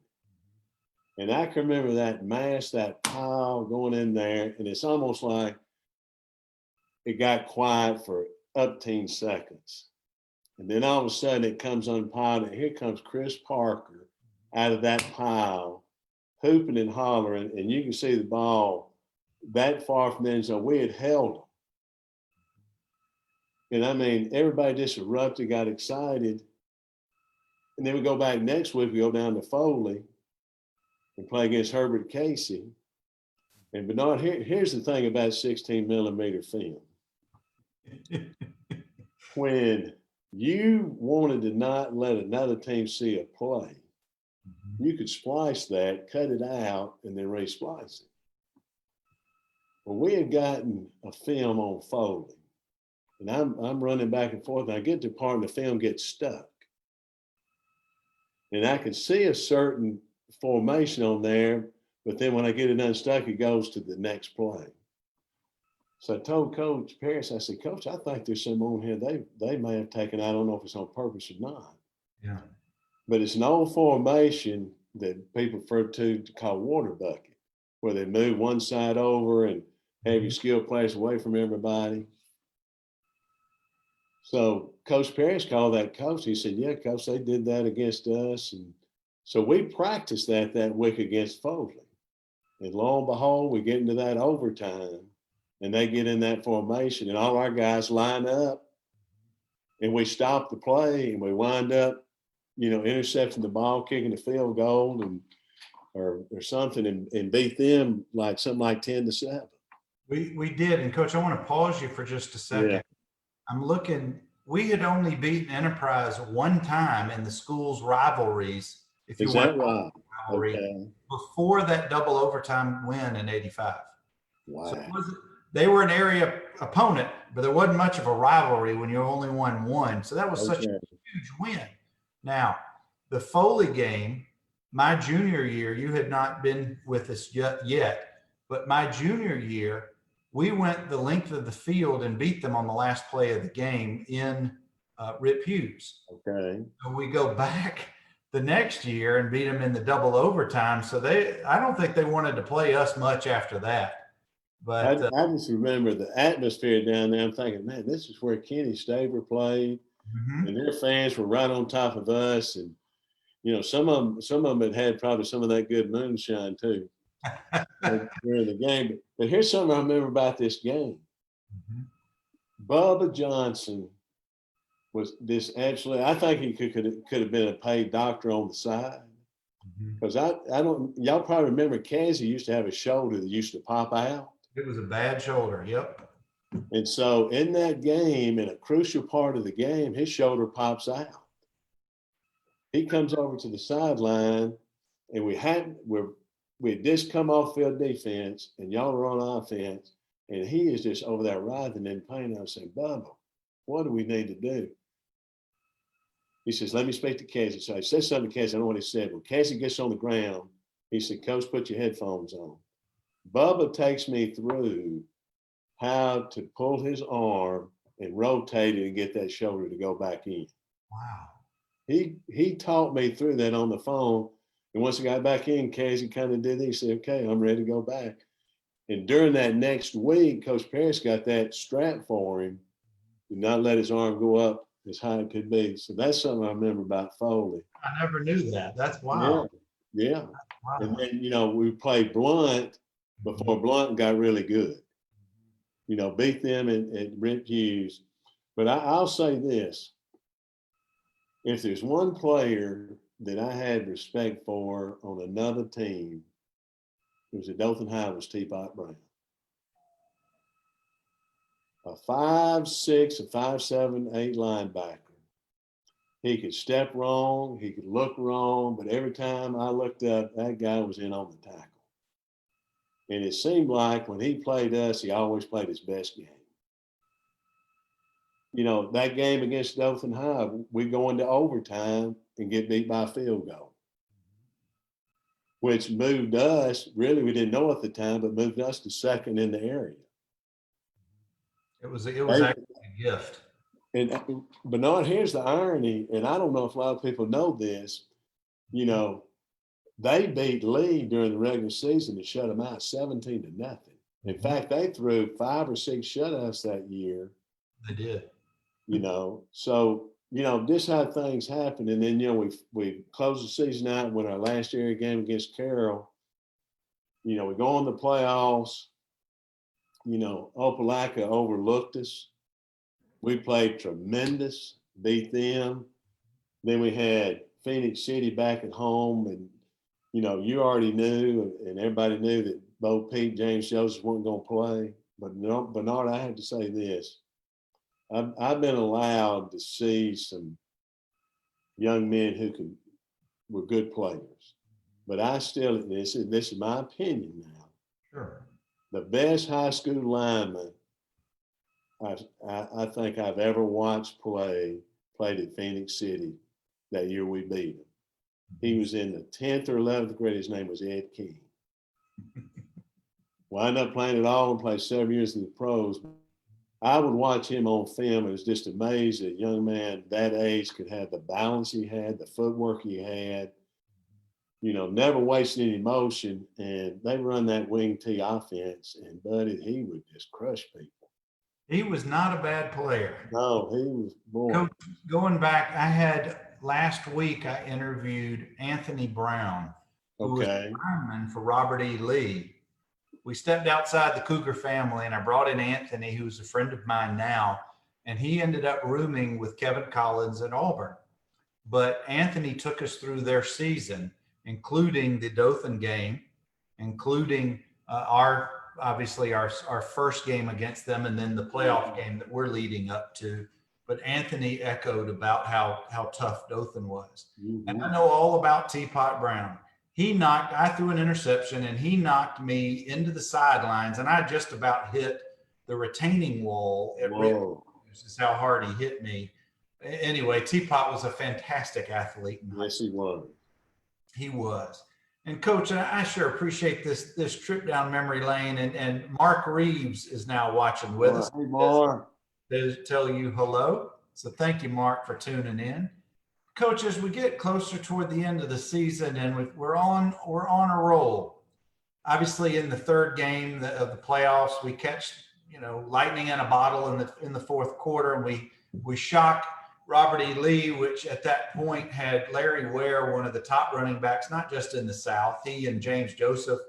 And I can remember that mass, that pile going in there. And it's almost like it got quiet for 18 seconds. And then all of a sudden it comes unpiled. And here comes Chris Parker out of that pile, hooping and hollering. And you can see the ball that far from the end zone. We had held them. And I mean, everybody just erupted, got excited. And then we go back next week, we go down to Foley and play against Herbert Casey. And Bernard, here's the thing about 16 millimeter film. When you wanted to not let another team see a play, you could splice that, cut it out, and then re-splice it. Well, we had gotten a film on Foley. And I'm running back and forth, and I get to a part and the film gets stuck. And I can see a certain formation on there, but then when I get it unstuck, it goes to the next play. So I told Coach Parris, I said, Coach, I think there's some on here they may have taken. I don't know if it's on purpose or not. Yeah. But it's an old formation that people refer to call water bucket, where they move one side over and have your skill players away from everybody. So Coach Parris called that coach. He said, yeah, Coach, they did that against us. And so we practiced that week against Foley. And lo and behold, we get into that overtime and they get in that formation and all our guys line up and we stop the play and we wind up intercepting the ball, kicking the field goal, and or something, and beat them like something like 10-7. We did. And Coach, I want to pause you for just a second. Yeah. I'm looking, we had only beaten Enterprise one time in the school's rivalries. If you Is want that right? rivalry, Okay. before that double overtime win in '85. Wow. So they were an area opponent, but there wasn't much of a rivalry when you only won one. So that was such a huge win. Now, the Foley game, my junior year, you had not been with us yet, but my junior year, we went the length of the field and beat them on the last play of the game in Rip Hughes. Okay. So we go back the next year and beat them in the double overtime. So I don't think they wanted to play us much after that. But I just remember the atmosphere down there. I'm thinking, man, this is where Kenny Staver played, and their fans were right on top of us. And some of them had probably some of that good moonshine too during the game. But here's something I remember about this game. Bubba Johnson was this absolutely. I think he could have been a paid doctor on the side, because y'all probably remember Cassie used to have a shoulder that used to pop out. It was a bad shoulder. Yep. And so in that game, in a crucial part of the game, his shoulder pops out. He comes over to the sideline, and we had just come off field defense, and y'all were on offense, and he is just over there writhing in pain. I was saying, Bubba, what do we need to do? He says, let me speak to Cassie. So I said something to Cassie. I don't know what he said. Well, Cassie gets on the ground. He said, Coach, put your headphones on. Bubba takes me through how to pull his arm and rotate it and get that shoulder to go back in. Wow. He taught me through that on the phone. And once I got back in, Casey kind of did it. He said, okay, I'm ready to go back. And during that next week, Coach Parrish got that strap for him, did not let his arm go up as high as it could be. So that's something I remember about Foley. I never knew that. That's wild. Yeah. Wow. And then, we played Blunt before Blunt got really good. Beat them at Rip Hughes. But I'll say this. If there's one player that I had respect for on another team, it was at Dothan High, was Teapot Brown. A 5'6", a 5'7", 8 linebacker. He could step wrong, he could look wrong, but every time I looked up, that guy was in on the tackle. And it seemed like when he played us, he always played his best game. That game against Dothan High, we go into overtime and get beat by a field goal, which moved us, really we didn't know at the time, but moved us to second in the area. It was actually a gift. And Bernard, here's the irony, and I don't know if a lot of people know this, they beat Lee during the regular season to shut them out 17-0. In fact, they threw 5 or 6 shutouts that year. They did. So, this how things happen. And then, we close the season out, win our last area game against Carroll. We go on the playoffs. Opelika overlooked us. We played tremendous, beat them. Then we had Phoenix City back at home, and you already knew, and everybody knew that Bo Peep, James Joseph weren't going to play. But Bernard, I have to say this. I've been allowed to see some young men who were good players. But I still, this is my opinion now. Sure. The best high school lineman I think I've ever watched played at Phoenix City that year we beat him. He was in the 10th or 11th grade. His name was Ed King. Wound up playing it all and played 7 years in the pros. I would watch him on film and was just amazed that a young man that age could have the balance he had, the footwork he had, never wasted any motion. And they run that wing T offense, and buddy, he would just crush people. He was not a bad player. No, he was born. Coach, going back, last week I interviewed Anthony Brown, who was a lineman for Robert E. Lee. We stepped outside the Cougar family, and I brought in Anthony, who's a friend of mine now, and he ended up rooming with Kevin Collins at Auburn. but Anthony took us through their season, including the Dothan game, including obviously our first game against them, and then the playoff game that we're leading up to. But Anthony echoed about how tough Dothan was. Mm-hmm. And I know all about Teapot Brown. I threw an interception and he knocked me into the sidelines, and I just about hit the retaining wall at Rick. This is how hard he hit me. Anyway, Teapot was a fantastic athlete. Yes, he was. He was. And Coach, I sure appreciate this trip down memory lane. And Mark Reeves is now watching with us. Hey, Mark. To tell you hello. So thank you, Mark, for tuning in. Coach, as we get closer toward the end of the season and we're on a roll. Obviously, in the third game of the playoffs, we catch lightning in a bottle in the fourth quarter, and we shock Robert E. Lee, which at that point had Larry Ware, one of the top running backs, not just in the South. He and James Joseph,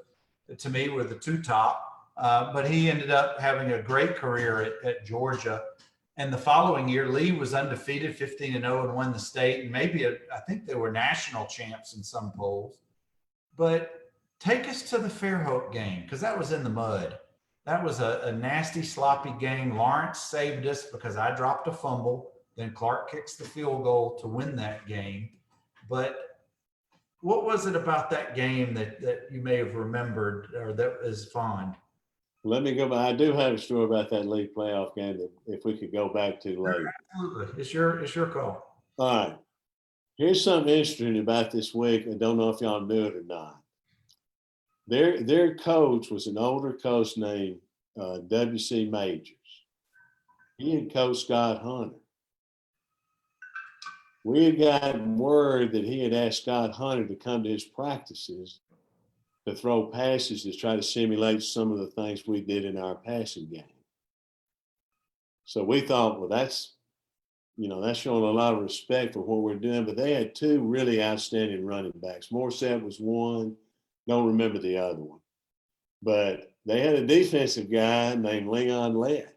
to me, were the two top. But he ended up having a great career at Georgia. And the following year, Lee was undefeated, 15-0, and won the state. And I think they were national champs in some polls. But take us to the Fairhope game, because that was in the mud. That was a nasty, sloppy game. Lawrence saved us because I dropped a fumble. Then Clark kicks the field goal to win that game. But what was it about that game that you may have remembered or that is fond? Let me go back. I do have a story about that league playoff game that if we could go back to later. Absolutely. It's your call. All right. Here's something interesting about this week. I don't know if y'all knew it or not. Their coach was an older coach named W.C. Majors. He had coached Scott Hunter. We had gotten word that he had asked Scott Hunter to come to his practices to throw passes to try to simulate some of the things we did in our passing game. So we thought, well, that's showing a lot of respect for what we're doing. But they had two really outstanding running backs. Morissette was one. Don't remember the other one. But they had a defensive guy named Leon Lett.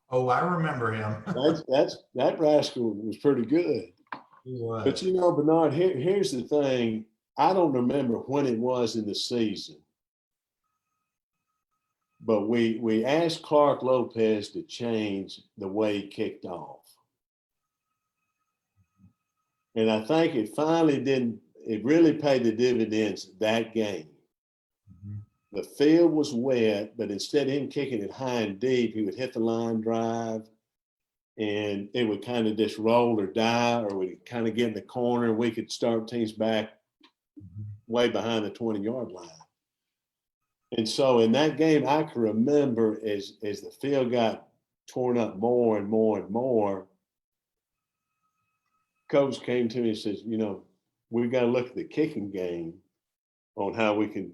Oh, I remember him. that rascal was pretty good. He was. But Bernard, here's the thing. I don't remember when it was in the season, but we asked Clark Lopez to change the way he kicked off. And I think it really paid the dividends that game. Mm-hmm. The field was wet, but instead of him kicking it high and deep, he would hit the line drive and it would kind of just roll or die, or we'd kind of get in the corner and we could start teams back way behind the 20-yard line. And so in that game, I can remember as the field got torn up more and more and more, Coach came to me and says, we've got to look at the kicking game on how we can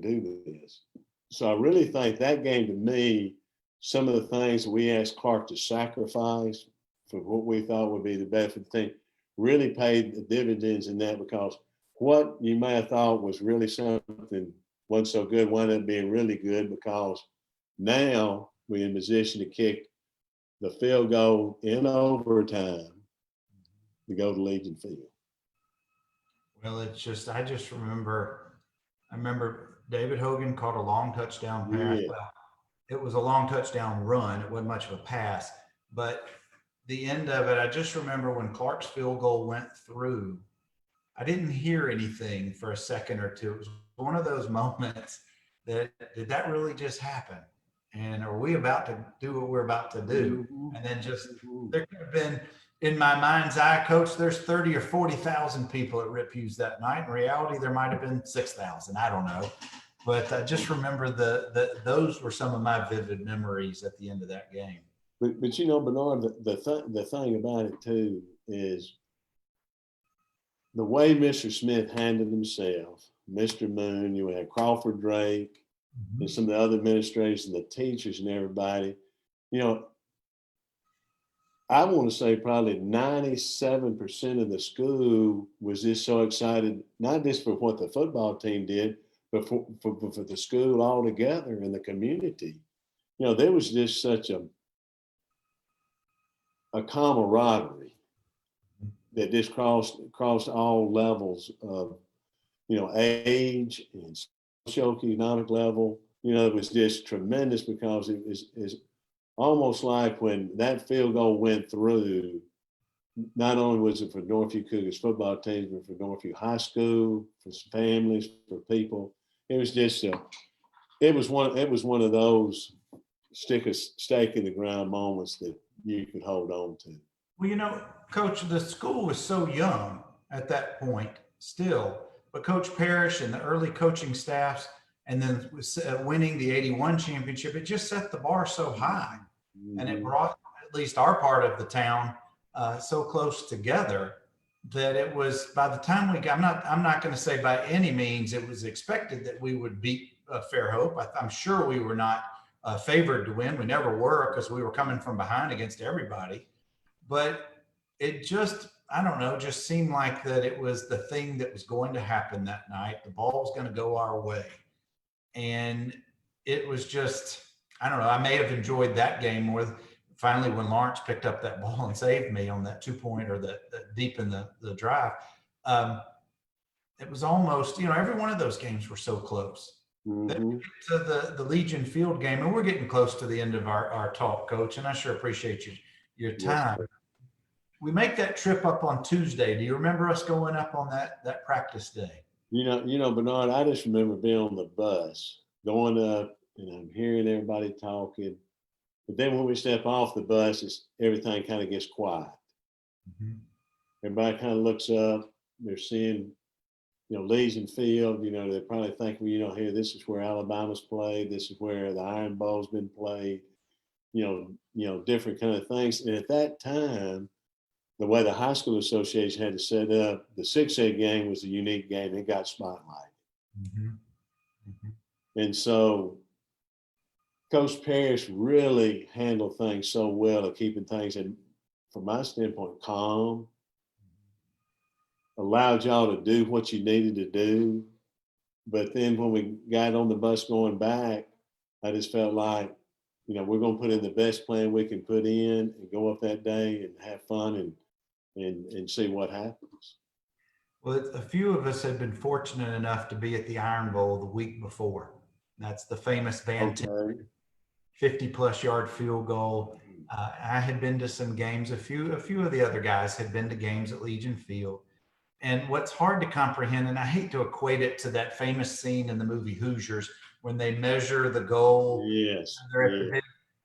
do this. So I really think that game, to me, some of the things that we asked Clark to sacrifice for what we thought would be the best thing really paid the dividends in that, because what you may have thought was really something wasn't so good wound up being really good, because now we're in position to kick the field goal in overtime to go to Legion Field. Well, I remember David Hogan caught a long touchdown pass. Yeah. Well, it was a long touchdown run. It wasn't much of a pass, but the end of it, I just remember when Clark's field goal went through, I didn't hear anything for a second or two. It was one of those moments did that really just happen? And are we about to do what we're about to do? Mm-hmm. And then there could have been, in my mind's eye, Coach, there's 30 or 40,000 people at Rip Hughes that night. In reality, there might have been 6,000. I don't know. But I just remember those were some of my vivid memories at the end of that game. But Bernard, the thing about it too is the way Mr. Smith handled himself, Mr. Moon, you had Crawford Drake, mm-hmm. and some of the other administrators and the teachers and everybody, I want to say probably 97% of the school was just so excited, not just for what the football team did, but for the school altogether and the community. There was just such a camaraderie that just crossed all levels of, age and socioeconomic level. It was just tremendous because it's almost like when that field goal went through, not only was it for Northview Cougars football teams, but for Northview High School, for families, for people. It was just it was one of those stick a stake in the ground moments that you could hold on to. Well, Coach, the school was so young at that point still, but Coach Parrish and the early coaching staffs, and then winning the '81 championship, it just set the bar so high. And it brought at least our part of the town so close together that it was, by the time I'm not going to say by any means it was expected that we would beat Fairhope. I'm sure we were not favored to win. We never were, because we were coming from behind against everybody. But it just, I don't know, just seemed like that it was the thing that was going to happen that night. The ball was going to go our way. And it was just, I don't know, I may have enjoyed that game more. Finally, when Lawrence picked up that ball and saved me on that 2-pointer that deep in the drive, it was almost, every one of those games were so close. Then to the Legion Field game, and we're getting close to the end of our talk, Coach, and I sure appreciate your time. Yes, we make that trip up on Tuesday. Do you remember us going up on that practice day? Bernard, I just remember being on the bus, going up, and I'm hearing everybody talking. But then when we step off the bus, everything kind of gets quiet. Everybody kind of looks up. They're seeing, Legion Field. They probably think, well, here, this is where Alabama's played. This is where the Iron Bowl's been played. Different kind of things. And at that time, the way the high school association had to set up, the 6A game was a unique game. It got spotlighted. And so Coach Parrish really handled things so well at keeping things, in, from my standpoint, calm, allowed y'all to do what you needed to do. But then when we got on the bus going back, I just felt like, we're going to put in the best plan we can put in and go up that day and have fun and see what happens. Well, a few of us had been fortunate enough to be at the Iron Bowl the week before. That's the famous Van 50-plus yard field goal. I had been to some games. A few of the other guys had been to games at Legion Field. And what's hard to comprehend, and I hate to equate it to that famous scene in the movie Hoosiers when they measure the goal. Yes.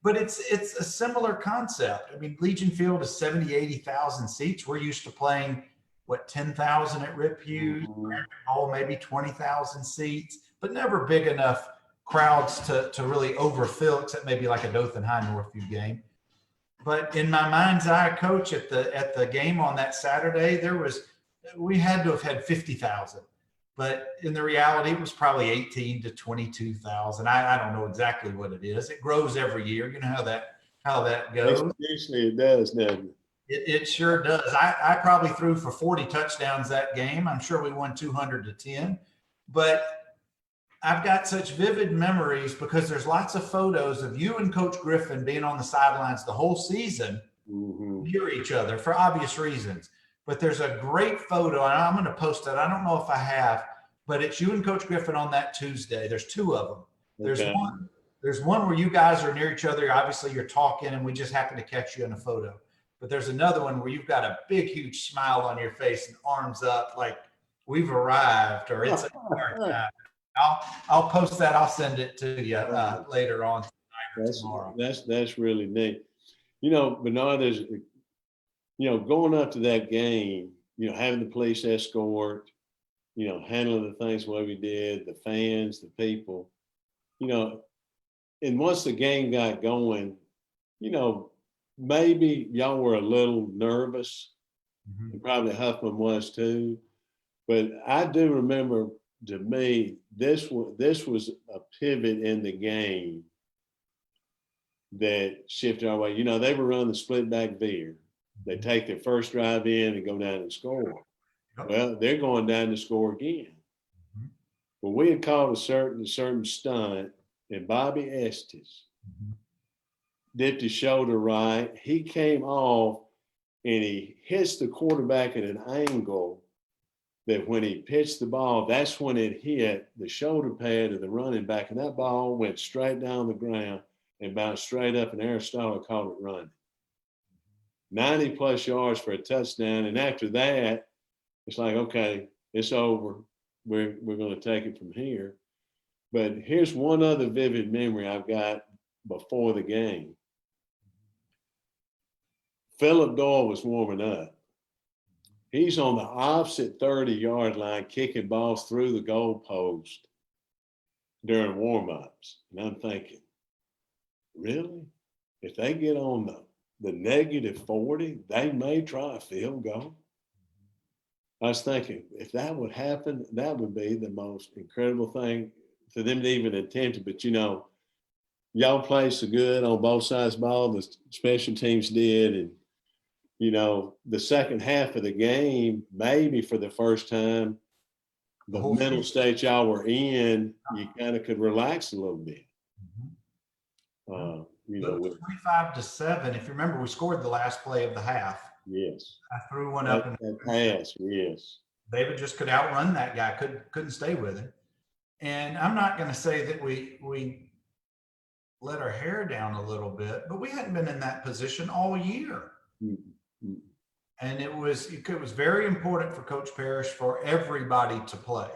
But it's a similar concept. I mean, Legion Field is 70, 80,000 seats. We're used to playing, 10,000 at Rip Hughes, maybe 20,000 seats, but never big enough crowds to really overfill, except maybe like a Dothan High Northview game. But in my mind's eye, Coach, at the game on that Saturday, we had to have had 50,000. But in the reality, it was probably 18 to 22,000. I don't know exactly what it is. It grows every year. You know how that goes. Usually it does, doesn't it? It sure does. I probably threw for 40 touchdowns that game. I'm sure we won 200 to 10. But I've got such vivid memories because there's lots of photos of you and Coach Griffin being on the sidelines the whole season near each other for obvious reasons. But there's a great photo, and I'm going to post it. I don't know if I have, but it's you and Coach Griffin on that Tuesday. There's two of them. There's one where you guys are near each other. Obviously, you're talking, and we just happen to catch you in a photo. But there's another one where you've got a big, huge smile on your face and arms up like we've arrived, or it's our time. I'll post that. I'll send it to you later on tonight or tomorrow. That's really neat. Bernard, there's going up to that game, having the police escort, handling the things the way we did, the fans, the people, and once the game got going, maybe y'all were a little nervous, and probably Huffman was too, but I do remember, to me, this was a pivot in the game that shifted our way. They were running the split back veer. They take their first drive in and go down and score. Well, they're going down to score again. But we had called a certain stunt, and Bobby Estes dipped his shoulder right. He came off, and he hits the quarterback at an angle that when he pitched the ball, that's when it hit the shoulder pad of the running back, and that ball went straight down the ground and bounced straight up, and Aristotle called it running. 90 plus yards for a touchdown, and after that, it's like, okay, it's over. We're going to take it from here. But here's one other vivid memory I've got before the game. Philip Doyle was warming up. He's on the opposite 30-yard line kicking balls through the goalpost during warm-ups. And I'm thinking, really? If they get on the negative 40, they may try a field goal. I was thinking, if that would happen, that would be the most incredible thing for them to even attempt it. But, y'all played so good on both sides of the ball, the special teams did. And, the second half of the game, maybe for the first time, the mental state y'all were in, you kind of could relax a little bit. It was 25-7. If you remember, we scored the last play of the half. Yes. I threw one up and pass. Yes. David just could outrun that guy. Couldn't stay with him. And I'm not going to say that we let our hair down a little bit, but we hadn't been in that position all year. Mm-hmm. And it was very important for Coach Parrish for everybody to play.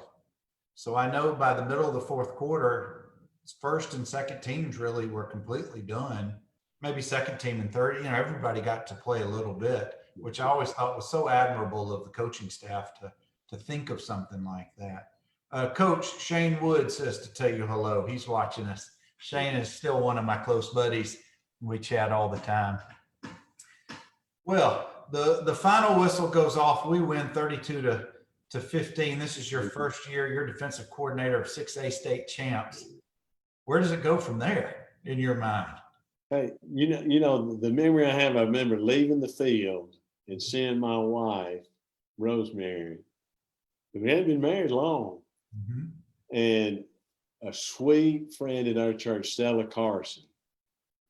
So I know by the middle of the fourth quarter, first and second teams really were completely done. Maybe second team and third, everybody got to play a little bit, which I always thought was so admirable of the coaching staff to think of something like that. Coach Shane Wood says to tell you hello. He's watching us. Shane is still one of my close buddies. We chat all the time. Well, the final whistle goes off. We win 32-15. This is your first year. You're defensive coordinator of 6A state champs. Where does it go from there in your mind? Hey, the memory I have, I remember leaving the field and seeing my wife, Rosemary. We hadn't been married long. Mm-hmm. And a sweet friend at our church, Stella Carson.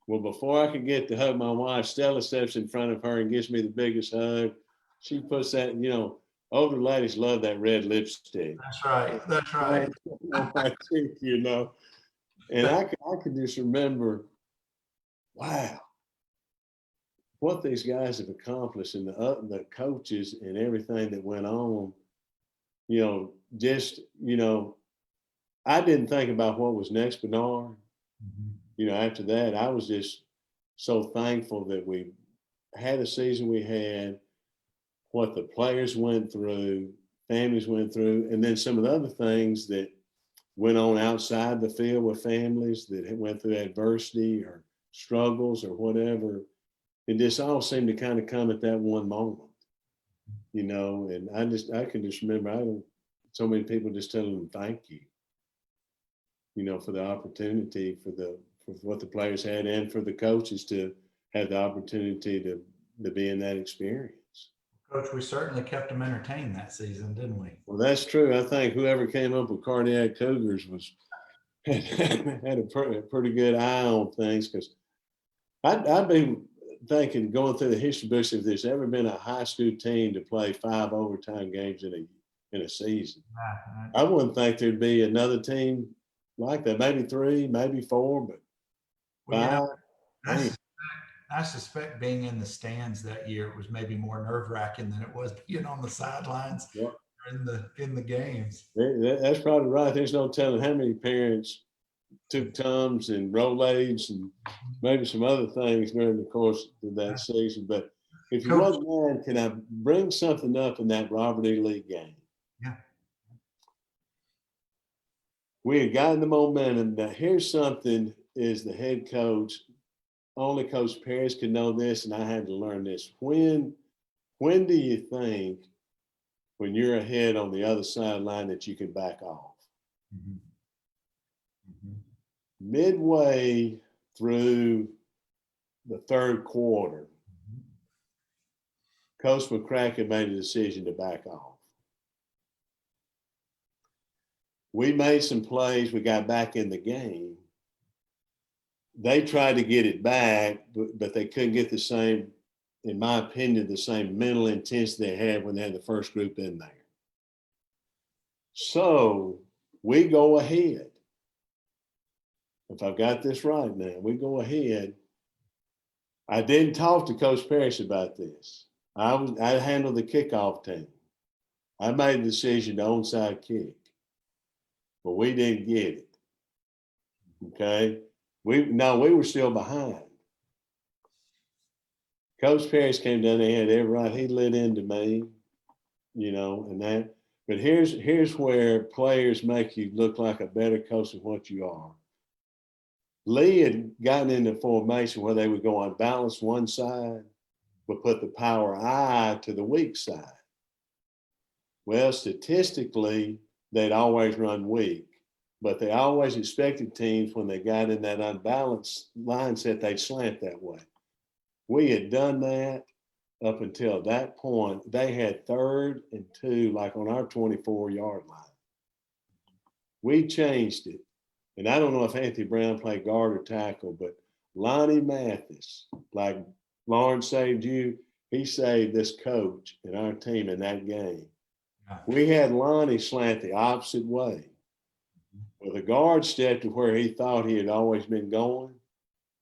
Well, before I could get to hug my wife, Stella steps in front of her and gives me the biggest hug. She puts that, older ladies love that red lipstick. That's right. On my cheek, And I could just remember, wow, what these guys have accomplished, and the coaches and everything that went on. I didn't think about what was next, Bernard. Mm-hmm. After that, I was just so thankful that we had a season we had, what the players went through, families went through, and then some of the other things that went on outside the field with families that went through adversity or struggles or whatever. It just all seemed to kind of come at that one moment, and I can just remember, so many people just telling them thank you, for the opportunity, for what the players had, and for the coaches to have the opportunity to be in that experience. Coach, we certainly kept them entertained that season, didn't we? Well, that's true. I think whoever came up with Cardiac Cougars had a pretty good eye on things, because I've been thinking, going through the history books, if there's ever been a high school team to play 5 overtime games in a season. I wouldn't think there'd be another team like that. Maybe 3, maybe 4, but 5. I suspect being in the stands that year, it was maybe more nerve-wracking than it was being on the sidelines in the games. That's probably right. There's no telling how many parents took Tums and Rolaids and maybe some other things during the course of that season. But if you wouldn't mind, can I bring something up in that Robert E. Lee game? Yeah. We had gotten the momentum. Now, here's something, is the head coach, only Coach Parrish could know this, and I had to learn this. When do you think, when you're ahead on the other sideline, that you can back off? Mm-hmm. Mm-hmm. Midway through the third quarter, Coach McCracken made a decision to back off. We made some plays. We got back in the game. They tried to get it back, but they couldn't get the same in my opinion, the same mental intensity they had when they had the first group in there. So we go ahead. If I've got this right now, we go ahead. I didn't talk to Coach Parrish about this. I handled the kickoff team. I made the decision to onside kick, but we didn't get it. Okay, we were still behind. Coach Parrish came down there, had every right. He lit into me, and that. But here's where players make you look like a better coach than what you are. Lee had gotten into formation where they would go on balance one side, but put the power I to the weak side. Well, statistically, they'd always run weak, but they always expected teams when they got in that unbalanced mindset, they'd slant that way. We had done that up until that point. They had 3rd and 2, like on our 24-yard line. We changed it. And I don't know if Anthony Brown played guard or tackle, but Lonnie Mathis, like Lawrence saved you, he saved this coach and our team in that game. We had Lonnie slant the opposite way. Well, the guard stepped to where he thought he had always been going.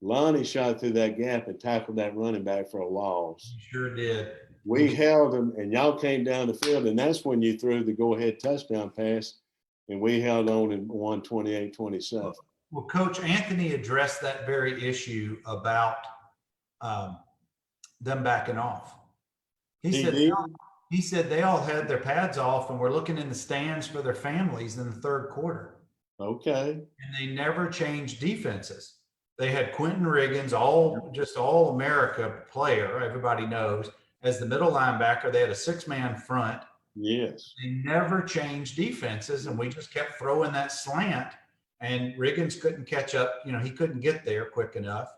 Lonnie shot through that gap and tackled that running back for a loss. He sure did. We held him, and y'all came down the field, and that's when you threw the go-ahead touchdown pass, and we held on and won 28-27. Well, Coach, Anthony addressed that very issue about them backing off. He said they all had their pads off and were looking in the stands for their families in the 3rd quarter. Okay. And they never changed defenses. They had Quentin Riggins, all America player, everybody knows, as the middle linebacker. They had a 6-man front. Yes. They never changed defenses, and we just kept throwing that slant, and Riggins couldn't catch up. He couldn't get there quick enough.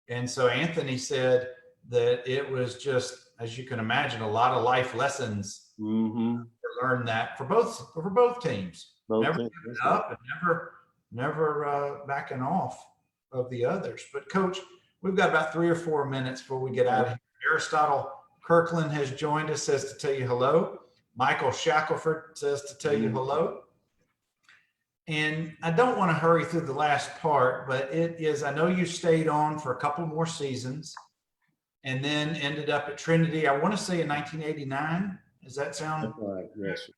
And so Anthony said that it was just, as you can imagine, a lot of life lessons to learn that for both teams. Never giving up and never backing off of the others. But Coach, we've got about 3 or 4 minutes before we get out of here. Aristotle Kirkland has joined us, says to tell you hello. Michael Shackelford says to tell you hello. And I don't want to hurry through the last part, but I know you stayed on for a couple more seasons and then ended up at Trinity, I want to say in 1989. Does that sound? That's right. Yes.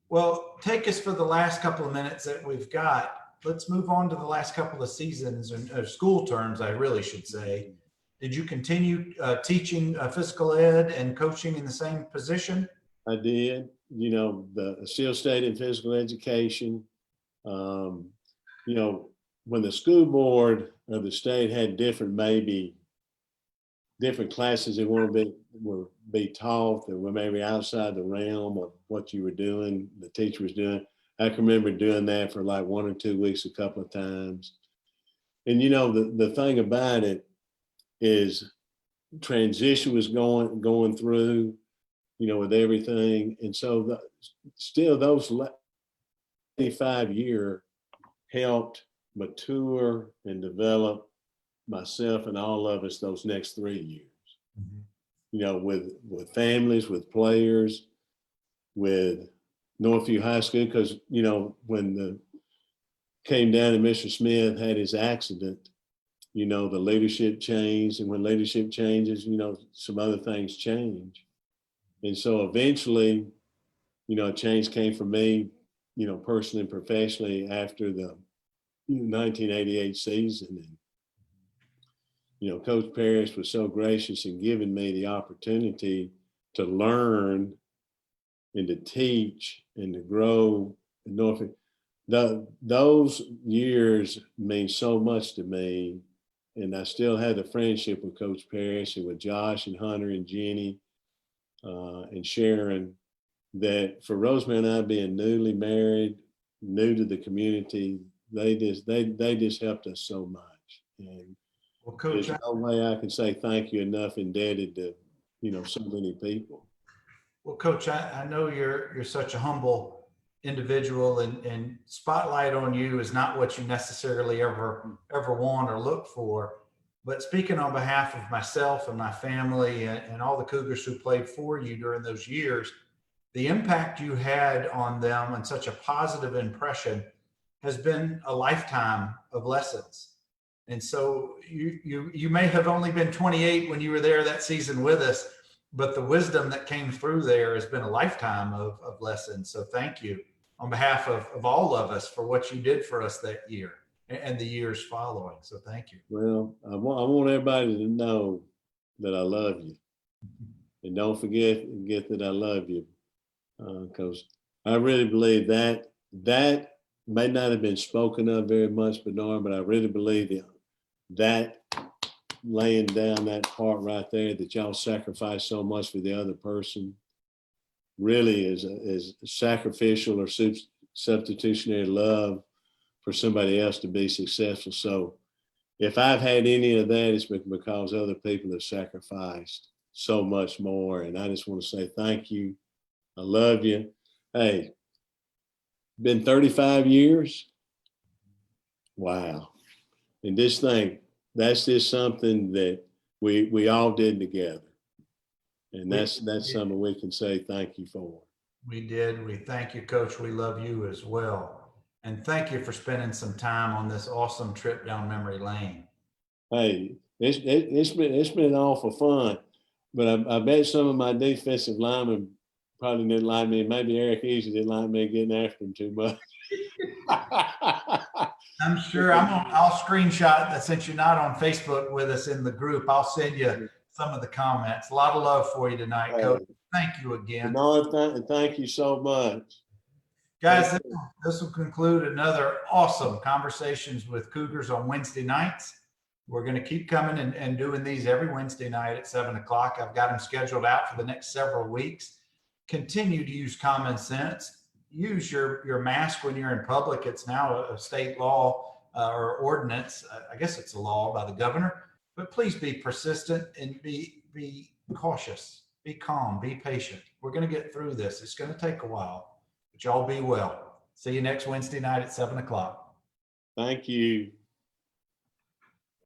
Well, take us for the last couple of minutes that we've got. Let's move on to the last couple of seasons and school terms, I really should say. Did you continue teaching physical ed and coaching in the same position? I did. Still stayed in physical education. When the school board of the state had different classes they want to be taught that were maybe outside the realm of what you were doing, the teacher was doing. I can remember doing that for like 1 or 2 weeks a couple of times. And the thing about it is transition was going through, with everything. And so still those 25-year helped mature and develop myself and all of us those next 3 years. With families, with players, with Northview High School, because when came down and Mr. Smith had his accident, the leadership changed, and when leadership changes, some other things change. And so eventually, a change came for me, personally and professionally after the 1988 season. And, Coach Parrish was so gracious in giving me the opportunity to learn and to teach and to grow in Norfolk. Those years mean so much to me. And I still have the friendship with Coach Parrish and with Josh and Hunter and Jenny and Sharon, that for Rosemary and I being newly married, new to the community, they just helped us so much. And well, Coach, there's no way I can say thank you enough, indebted to, so many people. Well, Coach, I know you're such a humble individual, and spotlight on you is not what you necessarily ever want or look for. But speaking on behalf of myself and my family and all the Cougars who played for you during those years, the impact you had on them and such a positive impression has been a lifetime of lessons. And so you may have only been 28 when you were there that season with us, but the wisdom that came through there has been a lifetime of lessons. So thank you on behalf of all of us for what you did for us that year and the years following. So thank you. Well, I want everybody to know that I love you. And don't forget that I love you. Because I really believe that may not have been spoken of very much, Bernard, but I really believe that laying down that part right there, that y'all sacrifice so much for the other person, really is sacrificial or substitutionary love for somebody else to be successful. So if I've had any of that, it's because other people have sacrificed so much more. And I just want to say thank you. I love you. Hey, been 35 years. Wow. And this thing, that's just something that we all did together. And that's something we can say thank you for. We did. We thank you, Coach. We love you as well. And thank you for spending some time on this awesome trip down memory lane. Hey, it's been awful fun, but I bet some of my defensive linemen probably didn't like me. Maybe Eric Easy didn't like me getting after him too much. I'm sure I'll screenshot that since you're not on Facebook with us in the group. I'll send you some of the comments. A lot of love for you tonight, Coach. Thank you again. No, thank you so much. Guys, this will conclude another awesome Conversations with Cougars on Wednesday nights. We're going to keep coming and doing these every Wednesday night at 7 o'clock. I've got them scheduled out for the next several weeks. Continue to use common sense. Use your mask when you're in public. It's now a state law or ordinance. I guess it's a law by the governor. But please be persistent and be cautious. Be calm. Be patient. We're going to get through this. It's going to take a while, but y'all be well. See you next Wednesday night at 7 o'clock. Thank you.